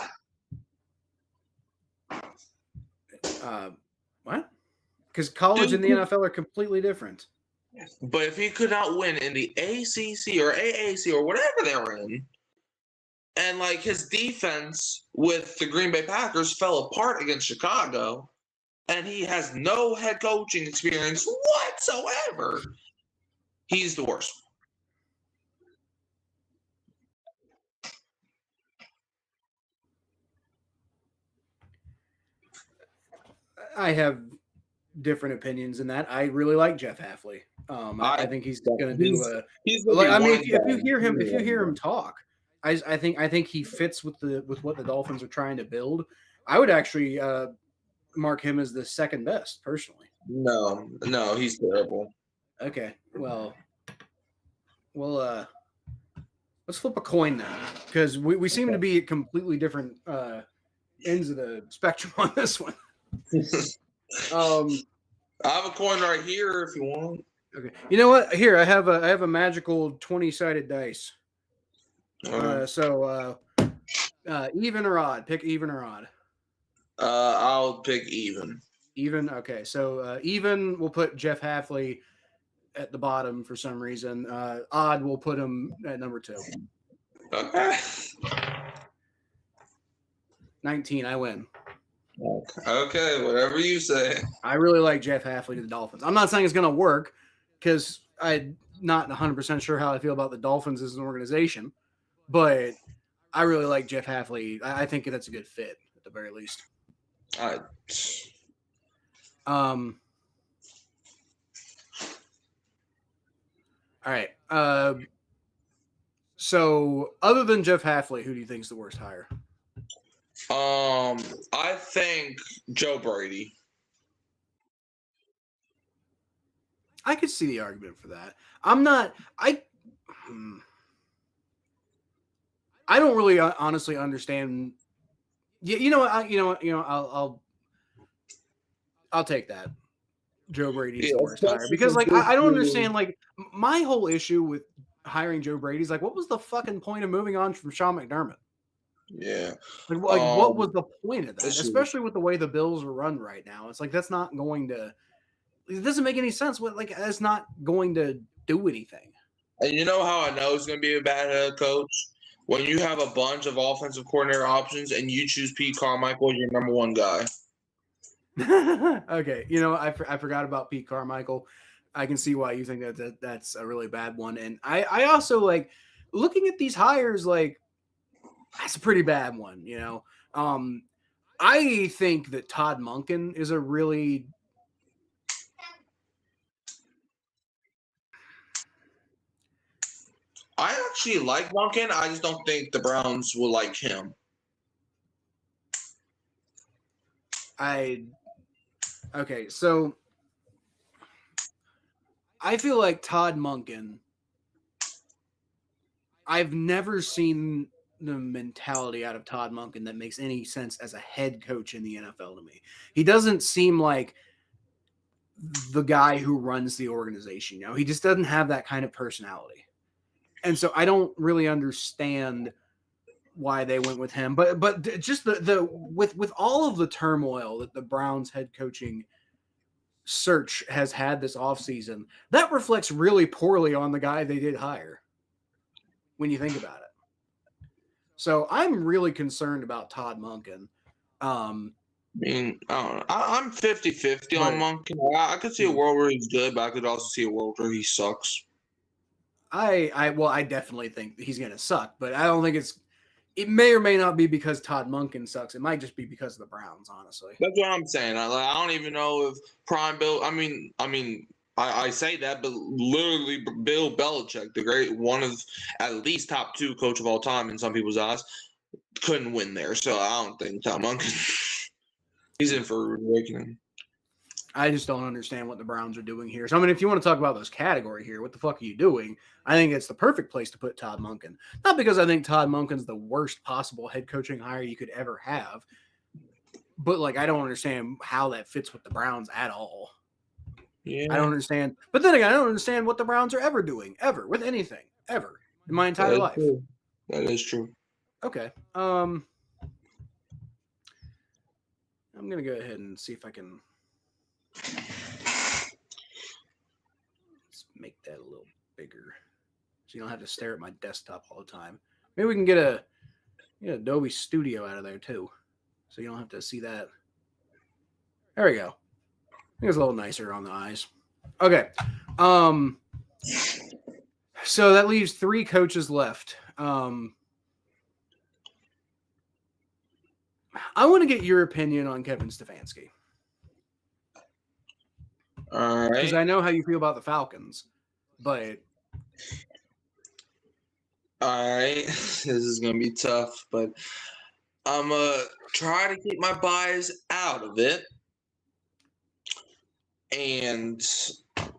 What? Because college and the NFL are completely different. But if he could not win in the ACC or AAC or whatever they're in, and like his defense with the Green Bay Packers fell apart against Chicago, and he has no head coaching experience whatsoever, he's the worst. I have different opinions in that. I really like Jeff Hafley. I think he's going to do. If you hear him talk, I think he fits with what the Dolphins are trying to build. I would actually mark him as the second best personally. No, he's terrible. Okay, well, let's flip a coin then, because we seem to be at completely different ends of the spectrum on this one. I have a coin right here if you want. Okay. You know what? Here I have a magical 20-sided dice. So even or odd? Pick even or odd. I'll pick even. Even. Okay. So even, we'll put Jeff Hafley at the bottom for some reason. Odd, we'll put him at number 2. Okay. 19. I win. Okay, whatever you say. I really like Jeff Hafley to the Dolphins. I'm not saying it's going to work because I'm not 100% sure how I feel about the Dolphins as an organization, but I really like Jeff Hafley. I think that's a good fit at the very least. All right. So other than Jeff Hafley, who do you think is the worst hire? I think Joe Brady. I could see the argument for that. I don't really honestly understand. I'll take that. Joe Brady is the worst hire because I don't understand. Like, my whole issue with hiring Joe Brady is like, what was the fucking point of moving on from Sean McDermott? Yeah. Like what was the point of that? Especially with the way the Bills are run right now. It's like that's not going to. It doesn't make any sense. Like, that's not going to do anything. And you know how I know it's going to be a bad head coach? When you have a bunch of offensive coordinator options and you choose Pete Carmichael, your number one guy. Okay, I forgot about Pete Carmichael. I can see why you think that's a really bad one. And I also like looking at these hires, like, that's a pretty bad one, I think that Todd Monken is a really I actually like Monken. I just don't think the Browns will like him. Okay, so I feel like Todd Monken, I've never seen the mentality out of Todd Monken that makes any sense as a head coach in the NFL to me. He doesn't seem like the guy who runs the organization. He just doesn't have that kind of personality. And so I don't really understand why they went with him. But just the with all of the turmoil that the Browns head coaching search has had this offseason, that reflects really poorly on the guy they did hire when you think about it. So I'm really concerned about Todd Monken. I mean, I don't know. I'm 50-50 on Monken. I could see a world where he's good, but I could also see a world where he sucks. I definitely think he's going to suck, but I don't think it may or may not be because Todd Monken sucks. It might just be because of the Browns, honestly. That's what I'm saying. I don't even know if Prime Bill. I say that, but literally Bill Belichick, the great one of at least top 2 coach of all time in some people's eyes, couldn't win there. So I don't think Todd Monken. He's in for a awakening. I just don't understand what the Browns are doing here. So, I mean, if you want to talk about those category here, what the fuck are you doing? I think it's the perfect place to put Todd Monken. Not because I think Todd Monken's the worst possible head coaching hire you could ever have, but I don't understand how that fits with the Browns at all. Yeah. I don't understand. But then again, I don't understand what the Browns are ever doing, ever, with anything, ever, in my entire life. True. That is true. Okay. I'm going to go ahead and see if I can let's make that a little bigger so you don't have to stare at my desktop all the time. Maybe we can get a Adobe Studio out of there too, so you don't have to see that. There we go. I think it's a little nicer on the eyes. Okay. So that leaves 3 coaches left. I want to get your opinion on Kevin Stefanski. All right. Because I know how you feel about the Falcons, but all right, this is gonna be tough, but I'm gonna try to keep my bias out of it. And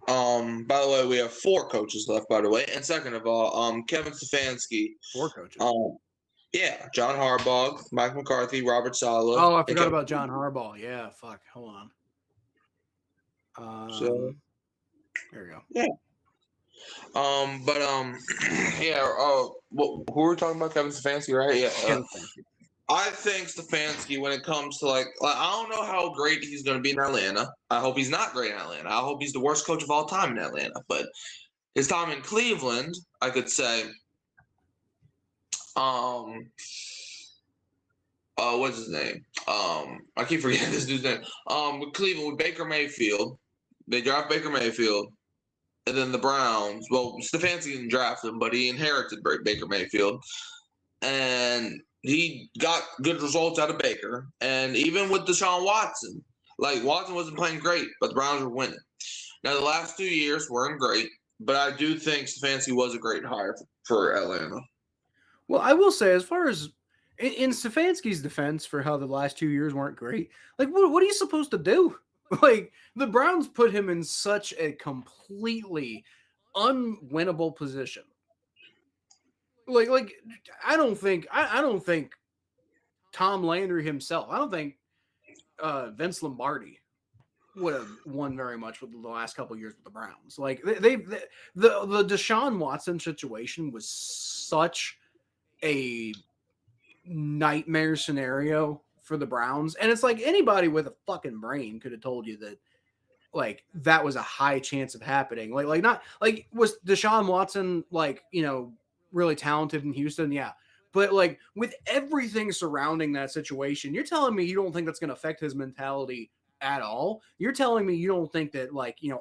by the way, we have 4 coaches left. By the way, and second of all, Kevin Stefanski. 4 coaches. Yeah, John Harbaugh, Mike McCarthy, Robert Saleh. Oh, I forgot about John Harbaugh. Yeah, fuck. Hold on. So there we go. Yeah. Who were we talking about? Kevin Stefanski, right? Yeah. I think Stefanski, when it comes to I don't know how great he's going to be in Atlanta. I hope he's not great in Atlanta. I hope he's the worst coach of all time in Atlanta. But his time in Cleveland, I could say, what's his name? I keep forgetting this dude's name. With Cleveland, with Baker Mayfield, they draft Baker Mayfield, and then the Browns. Well, Stefanski didn't draft him, but he inherited Baker Mayfield, and he got good results out of Baker. And even with Deshaun Watson, Watson wasn't playing great, but the Browns were winning. Now, the last 2 years weren't great, but I do think Stefanski was a great hire for Atlanta. Well, I will say, as far as in Stefanski's defense for how the last 2 years weren't great, what are you supposed to do? The Browns put him in such a completely unwinnable position. I don't think Tom Landry himself. I don't think Vince Lombardi would have won very much with the last couple of years with the Browns. The Deshaun Watson situation was such a nightmare scenario for the Browns, and it's anybody with a fucking brain could have told you that that was a high chance of happening. Was Deshaun Watson really talented in Houston? Yeah. But with everything surrounding that situation, you're telling me you don't think that's going to affect his mentality at all? You're telling me you don't think that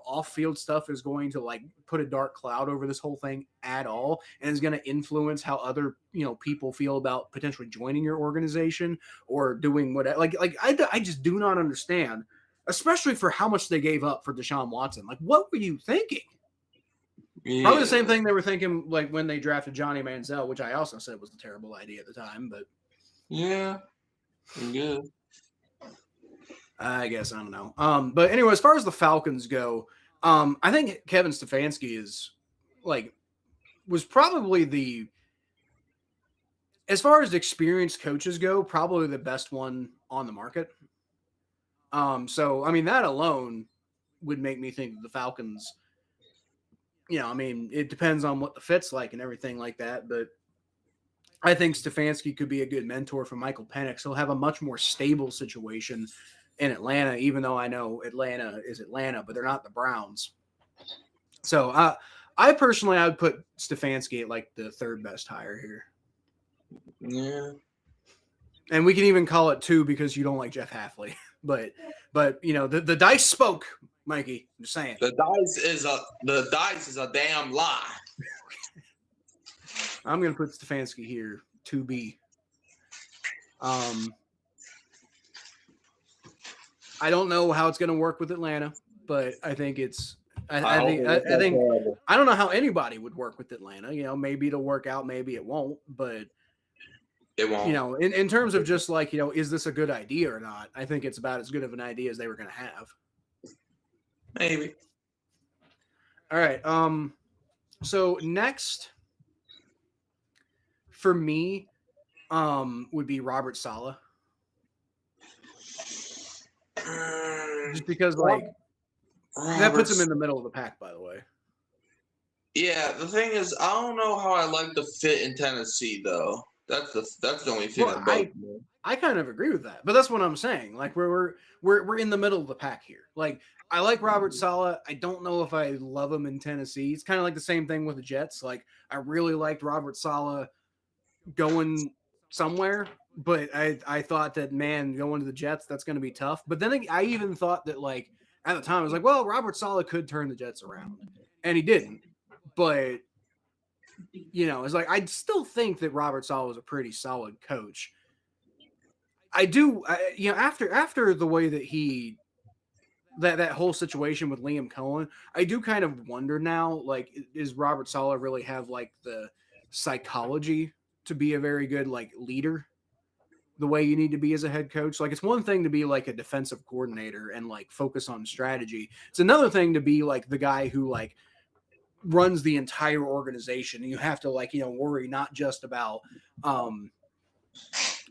off-field stuff is going to put a dark cloud over this whole thing at all, and is going to influence how other people feel about potentially joining your organization or doing whatever? I just do not understand, especially for how much they gave up for Deshaun Watson. What were you thinking? Yeah. Probably the same thing they were thinking when they drafted Johnny Manziel, which I also said was a terrible idea at the time. But yeah, good. I guess I don't know. But anyway, as far as the Falcons go, I think Kevin Stefanski was probably as far as experienced coaches go, probably the best one on the market. So I mean that alone would make me think that the Falcons, I mean, it depends on what the fit's like and everything like that, but I think Stefanski could be a good mentor for Michael Penix. He'll have a much more stable situation in Atlanta, even though I know Atlanta is Atlanta, but they're not the Browns. So I personally, I would put Stefanski at like the third best hire here. Yeah. And we can even call it 2 because you don't like Jeff Hafley. But the dice spoke, Mikey. I'm just saying. The dice is a damn lie. I'm gonna put Stefanski here, 2B. I don't know how it's gonna work with Atlanta, but I think it's I don't know how anybody would work with Atlanta. Maybe it'll work out, maybe it won't, but it won't. In terms of just like, is this a good idea or not? I think it's about as good of an idea as they were going to have. Maybe. All right. So next for me, would be Robert Saleh. Just because that puts him in the middle of the pack, by the way. Yeah, the thing is, I don't know how I like the fit in Tennessee though. That's the only thing. Well, I kind of agree with that, but that's what I'm saying. Like we're in the middle of the pack here. Like I like Robert Saleh. I don't know if I love him in Tennessee. It's kind of like the same thing with the Jets. Like I really liked Robert Saleh going somewhere, but I thought that, man, going to the Jets, that's going to be tough. But then I even thought that, like, at the time I was like, well, Robert Saleh could turn the Jets around, and he didn't. But it's like I still think that Robert Saleh was a pretty solid coach. I do, after the way that that whole situation with Liam Cohen, I do kind of wonder now, like, is Robert Saleh really have like the psychology to be a very good like leader, the way you need to be as a head coach? Like, it's one thing to be like a defensive coordinator and like focus on strategy. It's another thing to be like the guy who like runs the entire organization, and you have to like worry not just about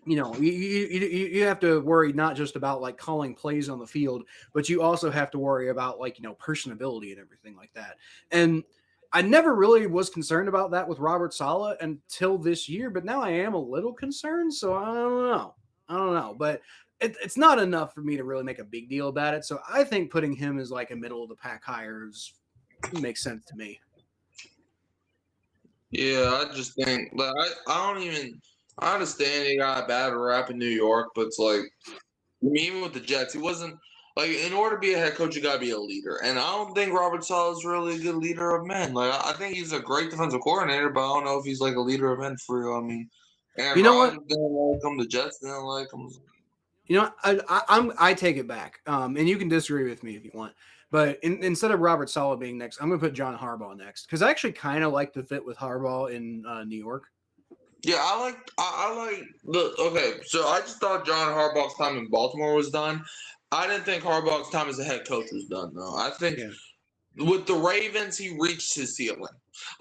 you have to worry not just about like calling plays on the field, but you also have to worry about like personability and everything like that. And I never really was concerned about that with Robert Saleh until this year, but now I am a little concerned. So I don't know, but it's not enough for me to really make a big deal about it. So I think putting him as like a middle of the pack hires makes sense to me. Yeah, I just think like I understand he got a bad rap in New York, but it's like, I mean, even with the Jets, he wasn't like, in order to be a head coach, you gotta be a leader. And I don't think Robert Saleh is really a good leader of men. Like I think he's a great defensive coordinator, but I don't know if he's like a leader of men for real. I mean, and what? Didn't like him, the Jets didn't like him. I take it back. And you can disagree with me if you want. But instead of Robert Saleh being next, I'm going to put John Harbaugh next, because I actually kind of like the fit with Harbaugh in New York. Yeah, I like okay. So I just thought John Harbaugh's time in Baltimore was done. I didn't think Harbaugh's time as a head coach was done, though. I think with the Ravens, he reached his ceiling.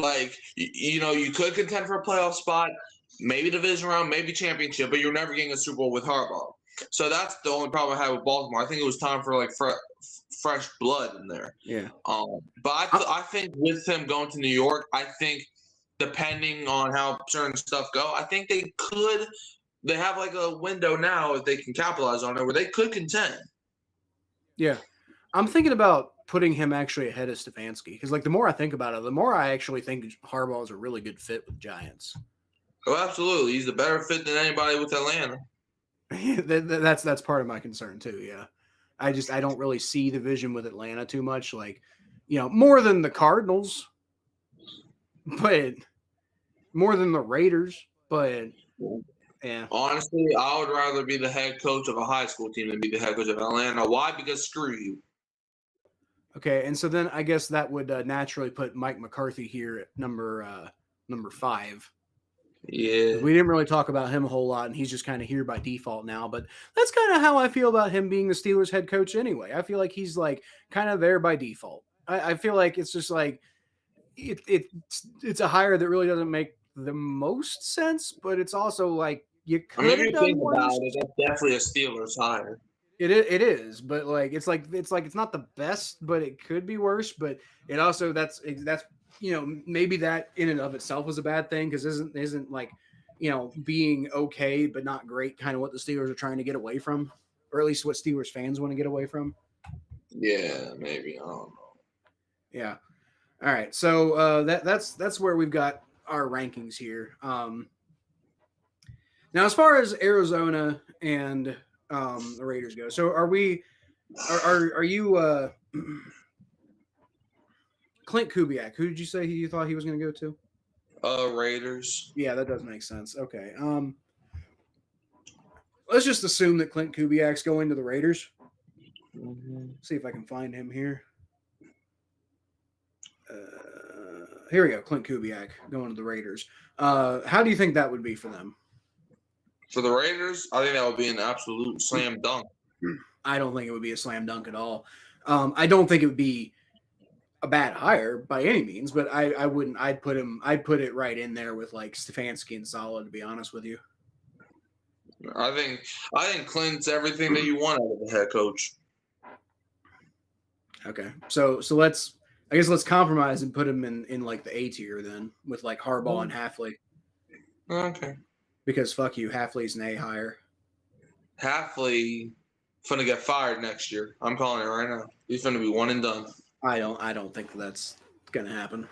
Like, you could contend for a playoff spot, maybe division round, maybe championship, but you're never getting a Super Bowl with Harbaugh. So that's the only problem I had with Baltimore. I think it was time for like fresh blood in there. Yeah. But I think with him going to New York, I think depending on how certain stuff go, I think they have like a window now if they can capitalize on it where they could contend. Yeah. I'm thinking about putting him actually ahead of Stefanski, because like the more I think about it, the more I actually think Harbaugh is a really good fit with the Giants. Oh, absolutely. He's a better fit than anybody with Atlanta. That's part of my concern too. Yeah. I don't really see the vision with Atlanta too much, like, more than the Cardinals, but more than the Raiders, but yeah. Honestly, I would rather be the head coach of a high school team than be the head coach of Atlanta. Why? Because screw you. Okay, and so then I guess that would naturally put Mike McCarthy here at number 5. Yeah. We didn't really talk about him a whole lot, and he's just kind of here by default now. But that's kind of how I feel about him being the Steelers head coach anyway. I feel like he's like kind of there by default. I feel like it's just like it's a hire that really doesn't make the most sense, but it's also like you I mean, could if have you done think about worse. it, that's definitely a Steelers hire. It is, but like it's not the best, but it could be worse. But it also that's maybe that in and of itself was a bad thing because isn't like being okay but not great kind of what the Steelers are trying to get away from, or at least what Steelers fans want to get away from. Yeah, maybe. I don't know. Yeah. All right. So that's where we've got our rankings here. Now, as far as Arizona and the Raiders go, so are we? Are you Clint Kubiak? Who did you say you thought he was going to go to? Raiders. Yeah, that does make sense. Okay. Let's just assume that Clint Kubiak's going to the Raiders. Mm-hmm. See if I can find him here. Here we go. Clint Kubiak going to the Raiders. How do you think that would be for them? For the Raiders, I think that would be an absolute slam dunk. I don't think it would be a slam dunk at all. I don't think it would be a bad hire by any means, but I wouldn't. I'd put it right in there with like Stefanski and Saleh, to be honest with you. I think Clint's everything that you want out of a head coach. Okay, so let's compromise and put him in like the A tier then with like Harbaugh and Halfley. Okay. Because fuck you, Halfley's an A hire. Halfley finna get fired next year. I'm calling it right now. He's finna be one and done. I don't think that's gonna happen.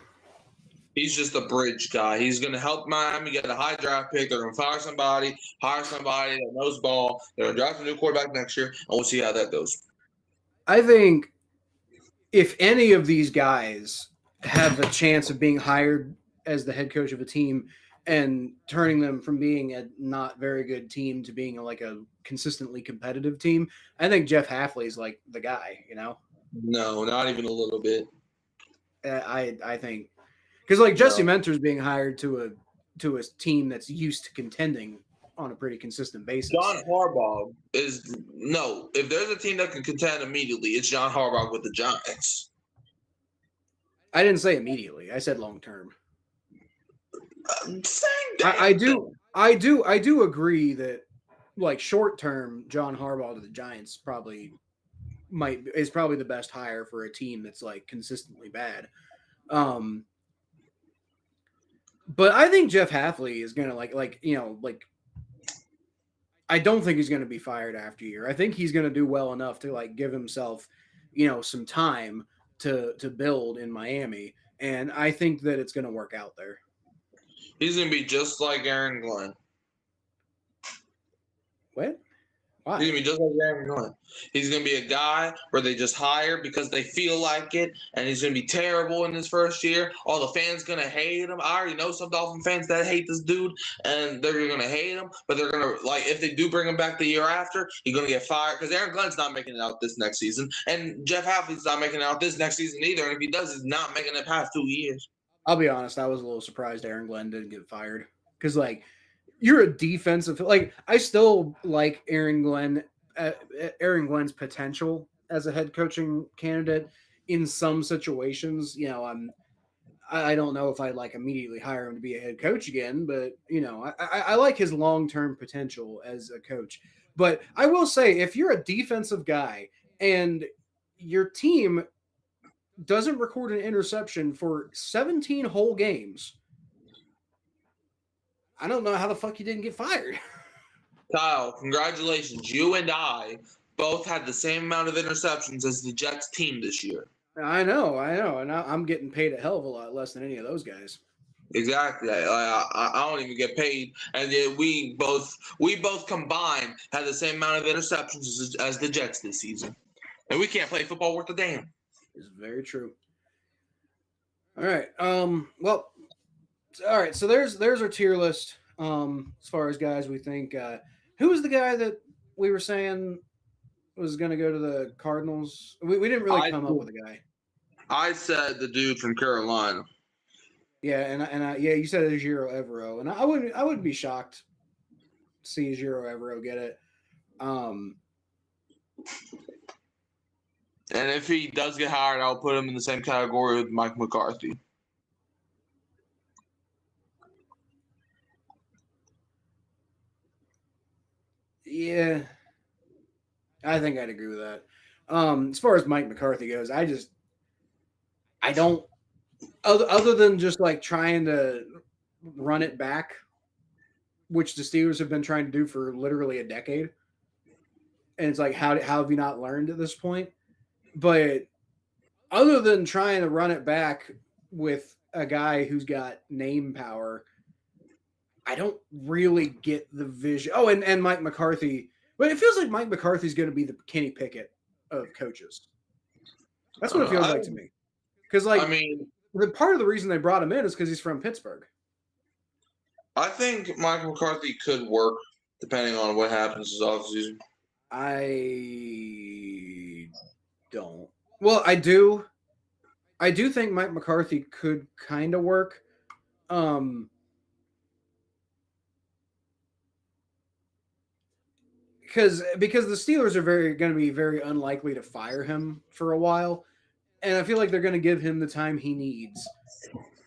He's just a bridge guy. He's gonna help Miami get a high draft pick. They're gonna hire somebody that knows ball. They're gonna draft a new quarterback next year, and we'll see how that goes. I think if any of these guys have a chance of being hired as the head coach of a team and turning them from being a not very good team to being like a consistently competitive team, I think Jeff Halfley's like the guy, No, not even a little bit. I think because like Jesse Mentor's being hired to a team that's used to contending on a pretty consistent basis. John Harbaugh is no. If there's a team that can contend immediately, it's John Harbaugh with the Giants. I didn't say immediately. I said long term. I do agree that like short term, John Harbaugh to the Giants is probably the best hire for a team that's like consistently bad. But I think Jeff Halfley is gonna I don't think he's gonna be fired after a year. I think he's gonna do well enough to like give himself, some time to build in Miami, and I think that it's gonna work out there. He's gonna be just like Aaron Glenn. What? Why? He's gonna be just like Aaron Glenn. He's gonna be a guy where they just hire because they feel like it, and he's gonna be terrible in his first year. All the fans gonna hate him. I already know some Dolphin fans that hate this dude, and they're gonna hate him. But they're gonna if they do bring him back the year after, he's gonna get fired because Aaron Glenn's not making it out this next season, and Jeff Halfley's not making it out this next season either. And if he does, he's not making it past 2 years. I'll be honest. I was a little surprised Aaron Glenn didn't get fired because you're a defensive. I still like Aaron Glenn's potential as a head coaching candidate in some situations. I don't know if I'd immediately hire him to be a head coach again, but I like his long-term potential as a coach. But I will say, if you're a defensive guy and your team doesn't record an interception for 17 whole games, I don't know how the fuck you didn't get fired. Kyle, congratulations. You and I both had the same amount of interceptions as the Jets team this year. I know. And I'm getting paid a hell of a lot less than any of those guys. Exactly. I don't even get paid. And yet we both combined had the same amount of interceptions as the Jets this season. And we can't play football worth a damn. It's very true. All right. Well, all right. So there's our tier list. As far as guys we think, who was the guy that we were saying was going to go to the Cardinals? We didn't really come up with a guy. I said the dude from Carolina. Yeah, and you said Ejiro Evero, and I wouldn't be shocked to see Ejiro Evero get it. And if he does get hired, I'll put him in the same category with Mike McCarthy. Yeah, I think I'd agree with that. As far as Mike McCarthy goes, I don't, other than just like trying to run it back, which the Steelers have been trying to do for literally a decade. And it's like, how have you not learned at this point? But other than trying to run it back with a guy who's got name power, I don't really get the vision. Oh, and Mike McCarthy. But it feels like Mike McCarthy's going to be the Kenny Pickett of coaches. That's what it feels like to me. Because, like, the part of the reason they brought him in is because he's from Pittsburgh. I think Mike McCarthy could work depending on what happens this offseason. I don't. Well, I do. I do think Mike McCarthy could kind of work. Because the Steelers are going to be very unlikely to fire him for a while, and I feel like they're going to give him the time he needs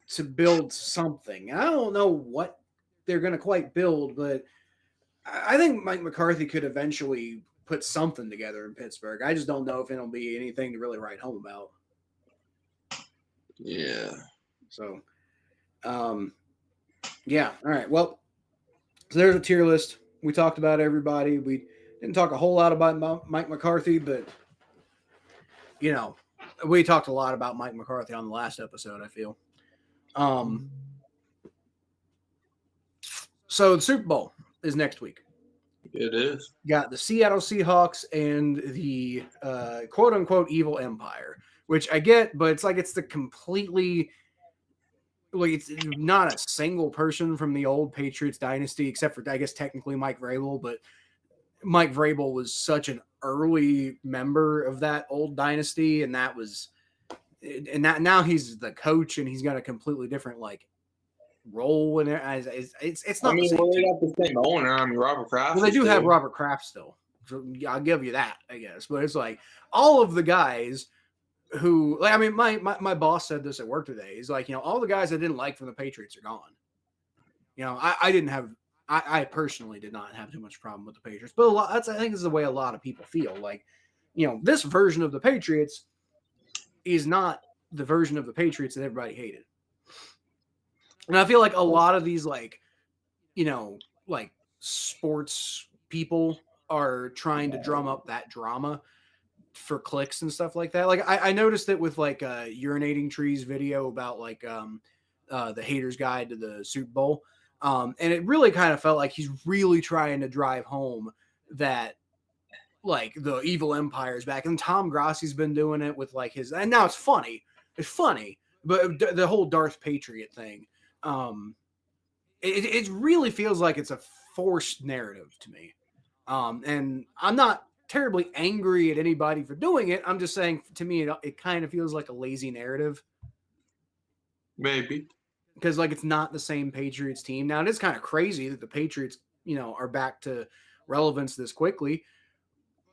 to build something. I don't know what they're going to quite build, but I think Mike McCarthy could eventually put something together in Pittsburgh. I just don't know if it'll be anything to really write home about. Yeah. So, yeah. All right. Well, so there's a tier list. We talked about everybody. We didn't talk a whole lot about Mike McCarthy, but, you know, we talked a lot about Mike McCarthy on the last episode, I feel. So the Super Bowl is next week. It is. Got the Seattle Seahawks and the quote unquote evil empire, which I get, but it's like it's the completely, like, it's not a single person from the old Patriots dynasty, except for, I guess, technically Mike Vrabel, but Mike Vrabel was such an early member of that old dynasty, and that was, and that now he's the coach, and he's got a completely different like role in it. It's not. I mean, the same they got the same owner. I mean, Robert Kraft. Well, they do have Robert Kraft still. So I'll give you that, I guess. But it's like all of the guys who, like, I mean, my boss said this at work today. He's like, you know, all the guys I didn't like from the Patriots are gone. You know, I personally did not have too much problem with the Patriots, but I think this is the way a lot of people feel. Like, you know, this version of the Patriots is not the version of the Patriots that everybody hated. And I feel like a lot of these, like, you know, like sports people are trying to drum up that drama for clicks and stuff like that. Like I noticed it with like Urinating Trees video about like the Haters Guide to the Super Bowl. And it really kind of felt like he's really trying to drive home that like the evil empire is back. And Tom Grossi's been doing it with like his, and now it's funny, but the whole Darth Patriot thing, it really feels like it's a forced narrative to me. And I'm not terribly angry at anybody for doing it. I'm just saying, to me, it kind of feels like a lazy narrative. Maybe. Because, like, it's not the same Patriots team. Now, it is kind of crazy that the Patriots, you know, are back to relevance this quickly.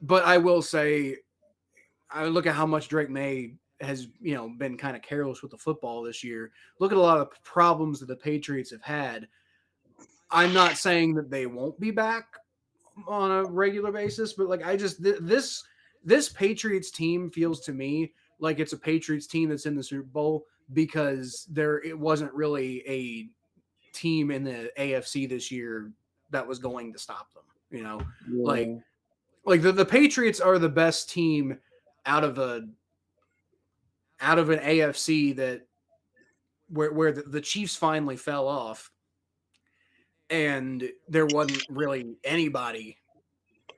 But I will say, I look at how much Drake May has, you know, been kind of careless with the football this year. Look at a lot of the problems that the Patriots have had. I'm not saying that they won't be back on a regular basis, but like I just this Patriots team feels to me like it's a Patriots team that's in the Super Bowl because it wasn't really a team in the AFC this year that was going to stop them. You know, Yeah. like the Patriots are the best team out of an AFC that where the Chiefs finally fell off. And there wasn't really anybody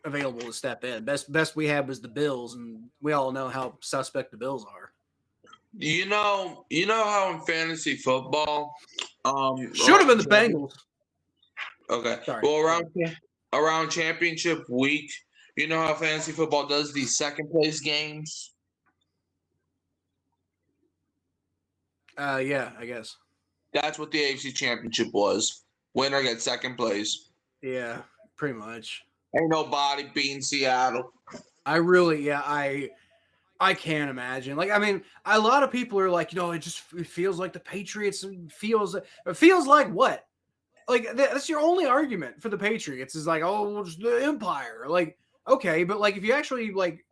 available to step in. Best we had was the Bills, and we all know how suspect the Bills are. You know how in fantasy football, should have been the Bengals. Okay. Sorry. Well, around championship week, you know how fantasy football does these second place games? Yeah, I guess. That's what the AFC championship was. Winner gets second place. Yeah, pretty much. Ain't nobody beating Seattle. I I can't imagine. Like, I mean, a lot of people are like, it feels like the Patriots it feels like what? Like, that's your only argument for the Patriots is like, oh, it's the empire. Like, okay, but like if you actually like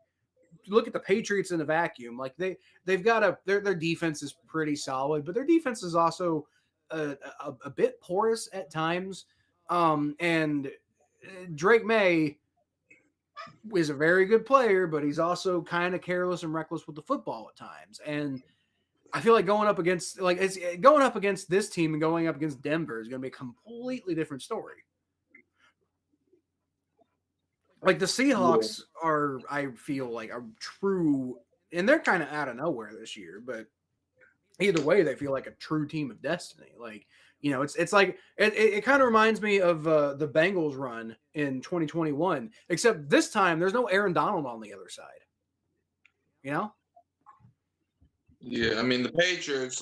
look at the Patriots in a vacuum, like they've got their defense is pretty solid, but their defense is also a bit porous at times. And Drake May is a very good player, but he's also kind of careless and reckless with the football at times. And I feel like going up against this team and going up against Denver is going to be a completely different story. Like the Seahawks are, I feel like, a true, and they're kind of out of nowhere this year, but either way, they feel like a true team of destiny. Like, it's like it kind of reminds me of the Bengals run in 2021, except this time there's no Aaron Donald on the other side. Yeah, I mean the Patriots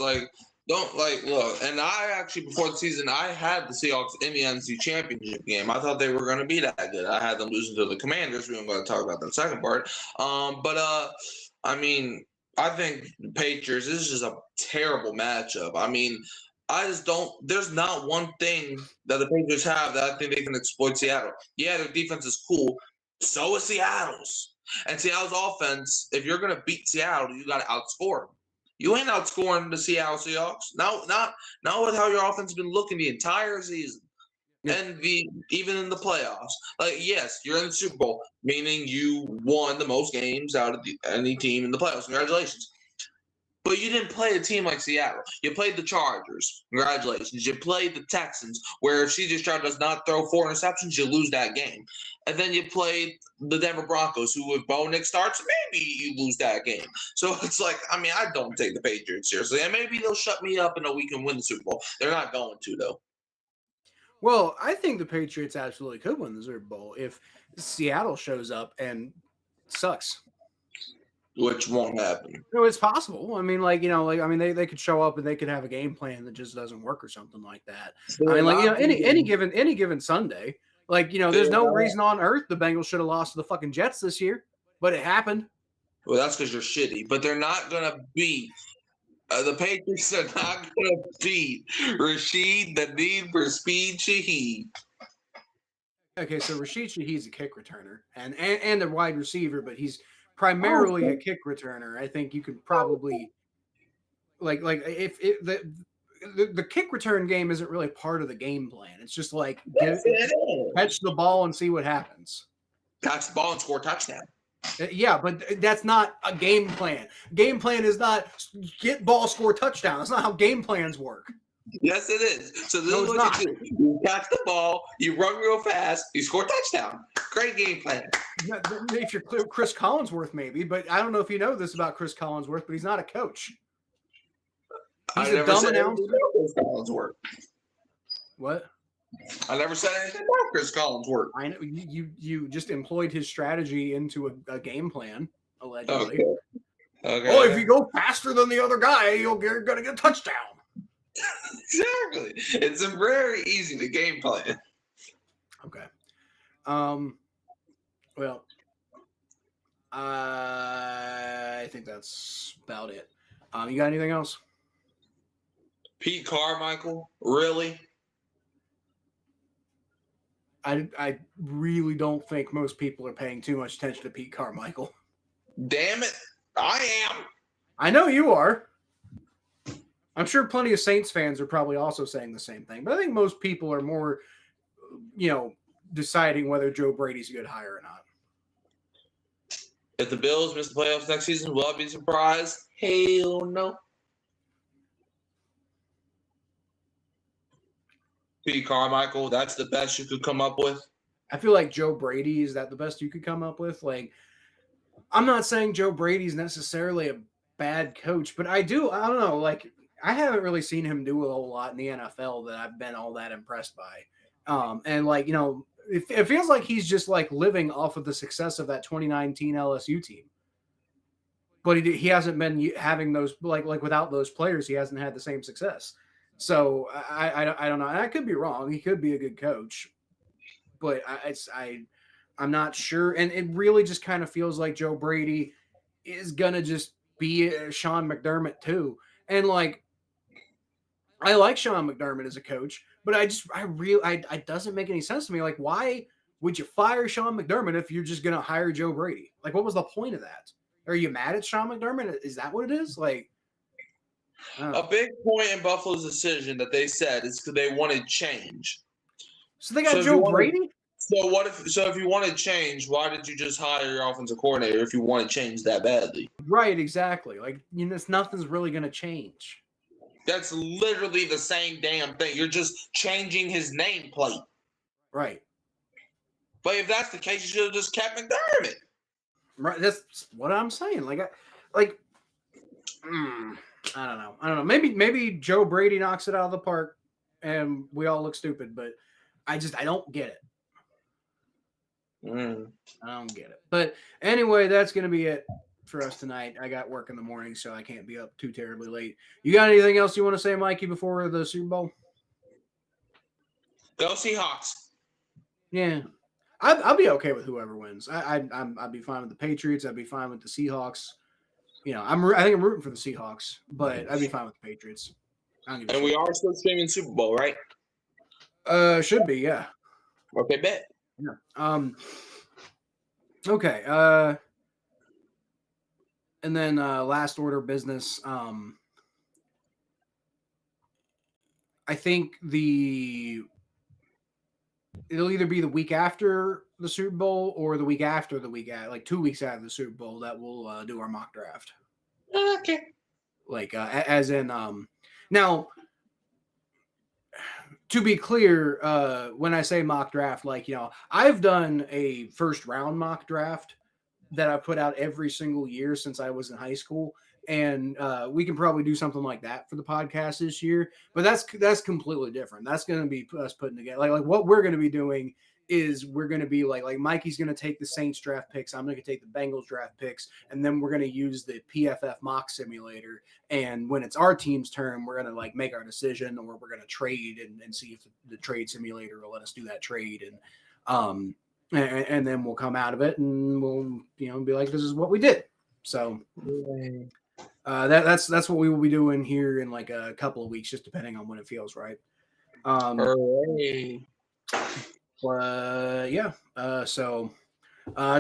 don't look. And I actually before the season I had the Seahawks in the NFC Championship game. I thought they were going to be that good. I had them losing to the Commanders. We're going to talk about that second part. I mean, I think the Patriots. This is just a terrible matchup. I mean, I just don't. There's not one thing that the Patriots have that I think they can exploit Seattle. Yeah, their defense is cool. So is Seattle's. And Seattle's offense. If you're going to beat Seattle, you got to outscore them. You ain't outscoring the Seattle Seahawks. Not with how your offense has been looking the entire season, and even in the playoffs. Like, yes, you're in the Super Bowl, meaning you won the most games out of any team in the playoffs. Congratulations. But you didn't play a team like Seattle. You played the Chargers. Congratulations. You played the Texans, where if CJ Stroud does not throw 4 interceptions, you lose that game. And then you played the Denver Broncos, who if Bo Nix starts, maybe you lose that game. So it's like, I mean, I don't take the Patriots seriously. And maybe they'll shut me up in a week and win the Super Bowl. They're not going to, though. Well, I think the Patriots absolutely could win the Super Bowl if Seattle shows up and sucks. Which won't happen. No, it's possible. I mean, they could show up and they could have a game plan that just doesn't work or something like that. I mean, any given Sunday, there's no reason on earth the Bengals should have lost to the fucking Jets this year, but it happened. Well, that's because you're shitty. But they're not gonna beat. The Patriots are not gonna beat Rashid, the need for speed Shaheed. Okay, so Rashid Shaheed's a kick returner and a wide receiver, but he's primarily a kick returner. I think you could probably if the kick return game isn't really part of the game plan. It's just like catch the ball and see what happens. Catch the ball and score a touchdown. Yeah, but that's not a game plan. Game plan is not get ball, score touchdown. That's not how game plans work. Yes, it is. So this is what you do. You catch the ball, you run real fast, you score a touchdown. Great game plan. If you're Chris Collinsworth, maybe, but I don't know if you know this about Chris Collinsworth, but he's not a coach. He's a dumb announcer. Chris Collinsworth. What? I never said anything about Chris Collinsworth. I know you just employed his strategy into a game plan, allegedly. Okay. Oh, if you go faster than the other guy, you're going to get a touchdown. Exactly. It's very easy to game plan. Okay. Well, I think that's about it. You got anything else? Pete Carmichael, really? I really don't think most people are paying too much attention to Pete Carmichael. Damn it, I am. I know you are. I'm sure plenty of Saints fans are probably also saying the same thing, but I think most people are more, deciding whether Joe Brady's a good hire or not. If the Bills miss the playoffs next season, will I be surprised? Hell no. Pete Carmichael, that's the best you could come up with? I feel like Joe Brady, is that the best you could come up with? Like, I'm not saying Joe Brady's necessarily a bad coach, but I don't know, like, I haven't really seen him do a whole lot in the NFL that I've been all that impressed by. And it feels like he's just like living off of the success of that 2019 LSU team. But he hasn't been having those, like without those players, he hasn't had the same success. So I don't know. And I could be wrong. He could be a good coach, but I'm not sure. And it really just kind of feels like Joe Brady is gonna just be Sean McDermott too. And like, I like Sean McDermott as a coach, but it doesn't make any sense to me. Like, why would you fire Sean McDermott if you're just gonna hire Joe Brady? Like, what was the point of that? Are you mad at Sean McDermott? Is that what it is? Like, a big point in Buffalo's decision that they said is because they wanted change. So they got Joe Brady? So if you wanted change, why did you just hire your offensive coordinator if you want to change that badly? Right, exactly. Like, nothing's really going to change. That's literally the same damn thing. You're just changing his nameplate. Right. But if that's the case, you should have just kept McDermott. Right. That's what I'm saying. I don't know. Maybe Joe Brady knocks it out of the park and we all look stupid, but I don't get it. I don't get it. But anyway, that's going to be it for us tonight. I got work in the morning, so I can't be up too terribly late. You got anything else you want to say, Mikey, before the Super Bowl? Go Seahawks. Yeah. I'll be okay with whoever wins. I'd be fine with the Patriots. I'd be fine with the Seahawks. You know, I think I'm rooting for the Seahawks, but I'd be fine with the Patriots. And we are still streaming Super Bowl, right? Should be, yeah. Okay, bet. Yeah. Okay. And then last order of business. I think it'll either be the week after the Super Bowl or the week after like 2 weeks after the Super Bowl that we'll do our mock draft. Okay. Like as in now, to be clear, when I say mock draft, like, you know, I've done a first round mock draft that I put out every single year since I was in high school. And we can probably do something like that for the podcast this year, but that's completely different. That's going to be us putting together like what we're going to be doing is we're going to be like Mikey's going to take the Saints draft picks. I'm going to take the Bengals draft picks. And then we're going to use the PFF mock simulator. And when it's our team's turn, we're going to like make our decision, or we're going to trade and see if the trade simulator will let us do that trade. And then we'll come out of it and we'll, you know, be like, this is what we did. So that's what we will be doing here in like a couple of weeks, just depending on when it feels right.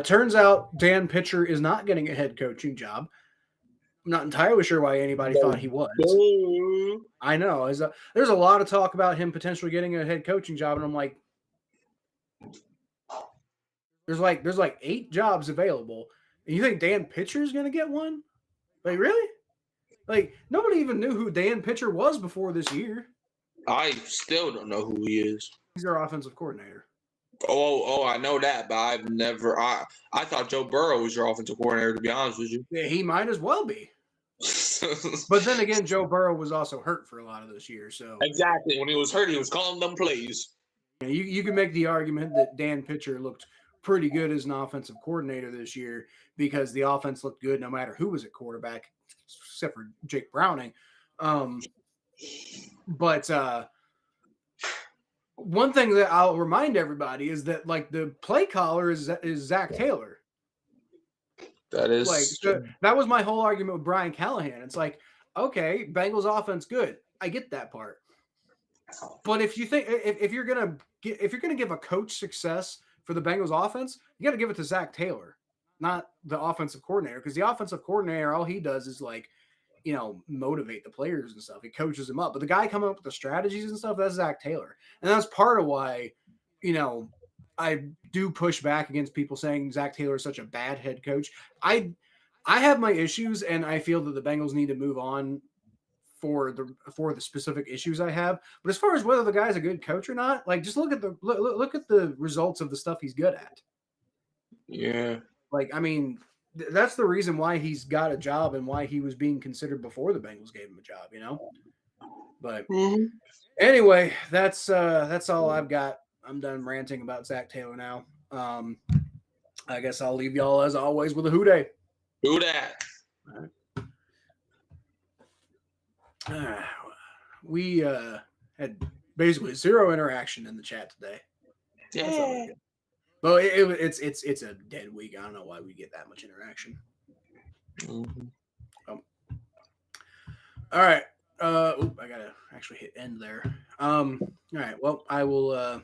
Turns out Dan Pitcher is not getting a head coaching job. I'm not entirely sure why anybody thought he was. I know. There's a lot of talk about him potentially getting a head coaching job, and I'm like, there's like 8 jobs available, and you think Dan Pitcher is going to get one? Like, really? Like, nobody even knew who Dan Pitcher was before this year. I still don't know who he is. He's our offensive coordinator. Oh, I know that, but I've never. I thought Joe Burrow was your offensive coordinator, to be honest with you. Yeah, he might as well be. But then again, Joe Burrow was also hurt for a lot of this year. So exactly, when he was hurt, he was calling them plays. You can make the argument that Dan Pitcher looked pretty good as an offensive coordinator this year because the offense looked good no matter who was at quarterback, except for Jake Browning. But one thing that I'll remind everybody is that like the play caller is Zach Taylor. That is like that was my whole argument with Brian Callahan. It's like, okay, Bengals offense good. I get that part. But if you think if you're gonna give a coach success for the Bengals offense, you got to give it to Zach Taylor, not the offensive coordinator, because the offensive coordinator, all he does is like, you know, motivate the players and stuff. He coaches them up. But the guy coming up with the strategies and stuff, that's Zach Taylor. And that's part of why, you know, I do push back against people saying Zach Taylor is such a bad head coach. I have my issues, and I feel that the Bengals need to move on for the specific issues I have. But as far as whether the guy's a good coach or not, like, just look at the results of the stuff he's good at. Yeah. Like, I mean, that's the reason why he's got a job and why he was being considered before the Bengals gave him a job, you know? But anyway, that's all I've got. I'm done ranting about Zach Taylor now. I guess I'll leave y'all as always with a Who Dey. Who Dat. All right. We had basically zero interaction in the chat today. Yeah. Well, it's a dead week. I don't know why we get that much interaction. Mhm. All right. I gotta actually hit end there. All right. Well, I will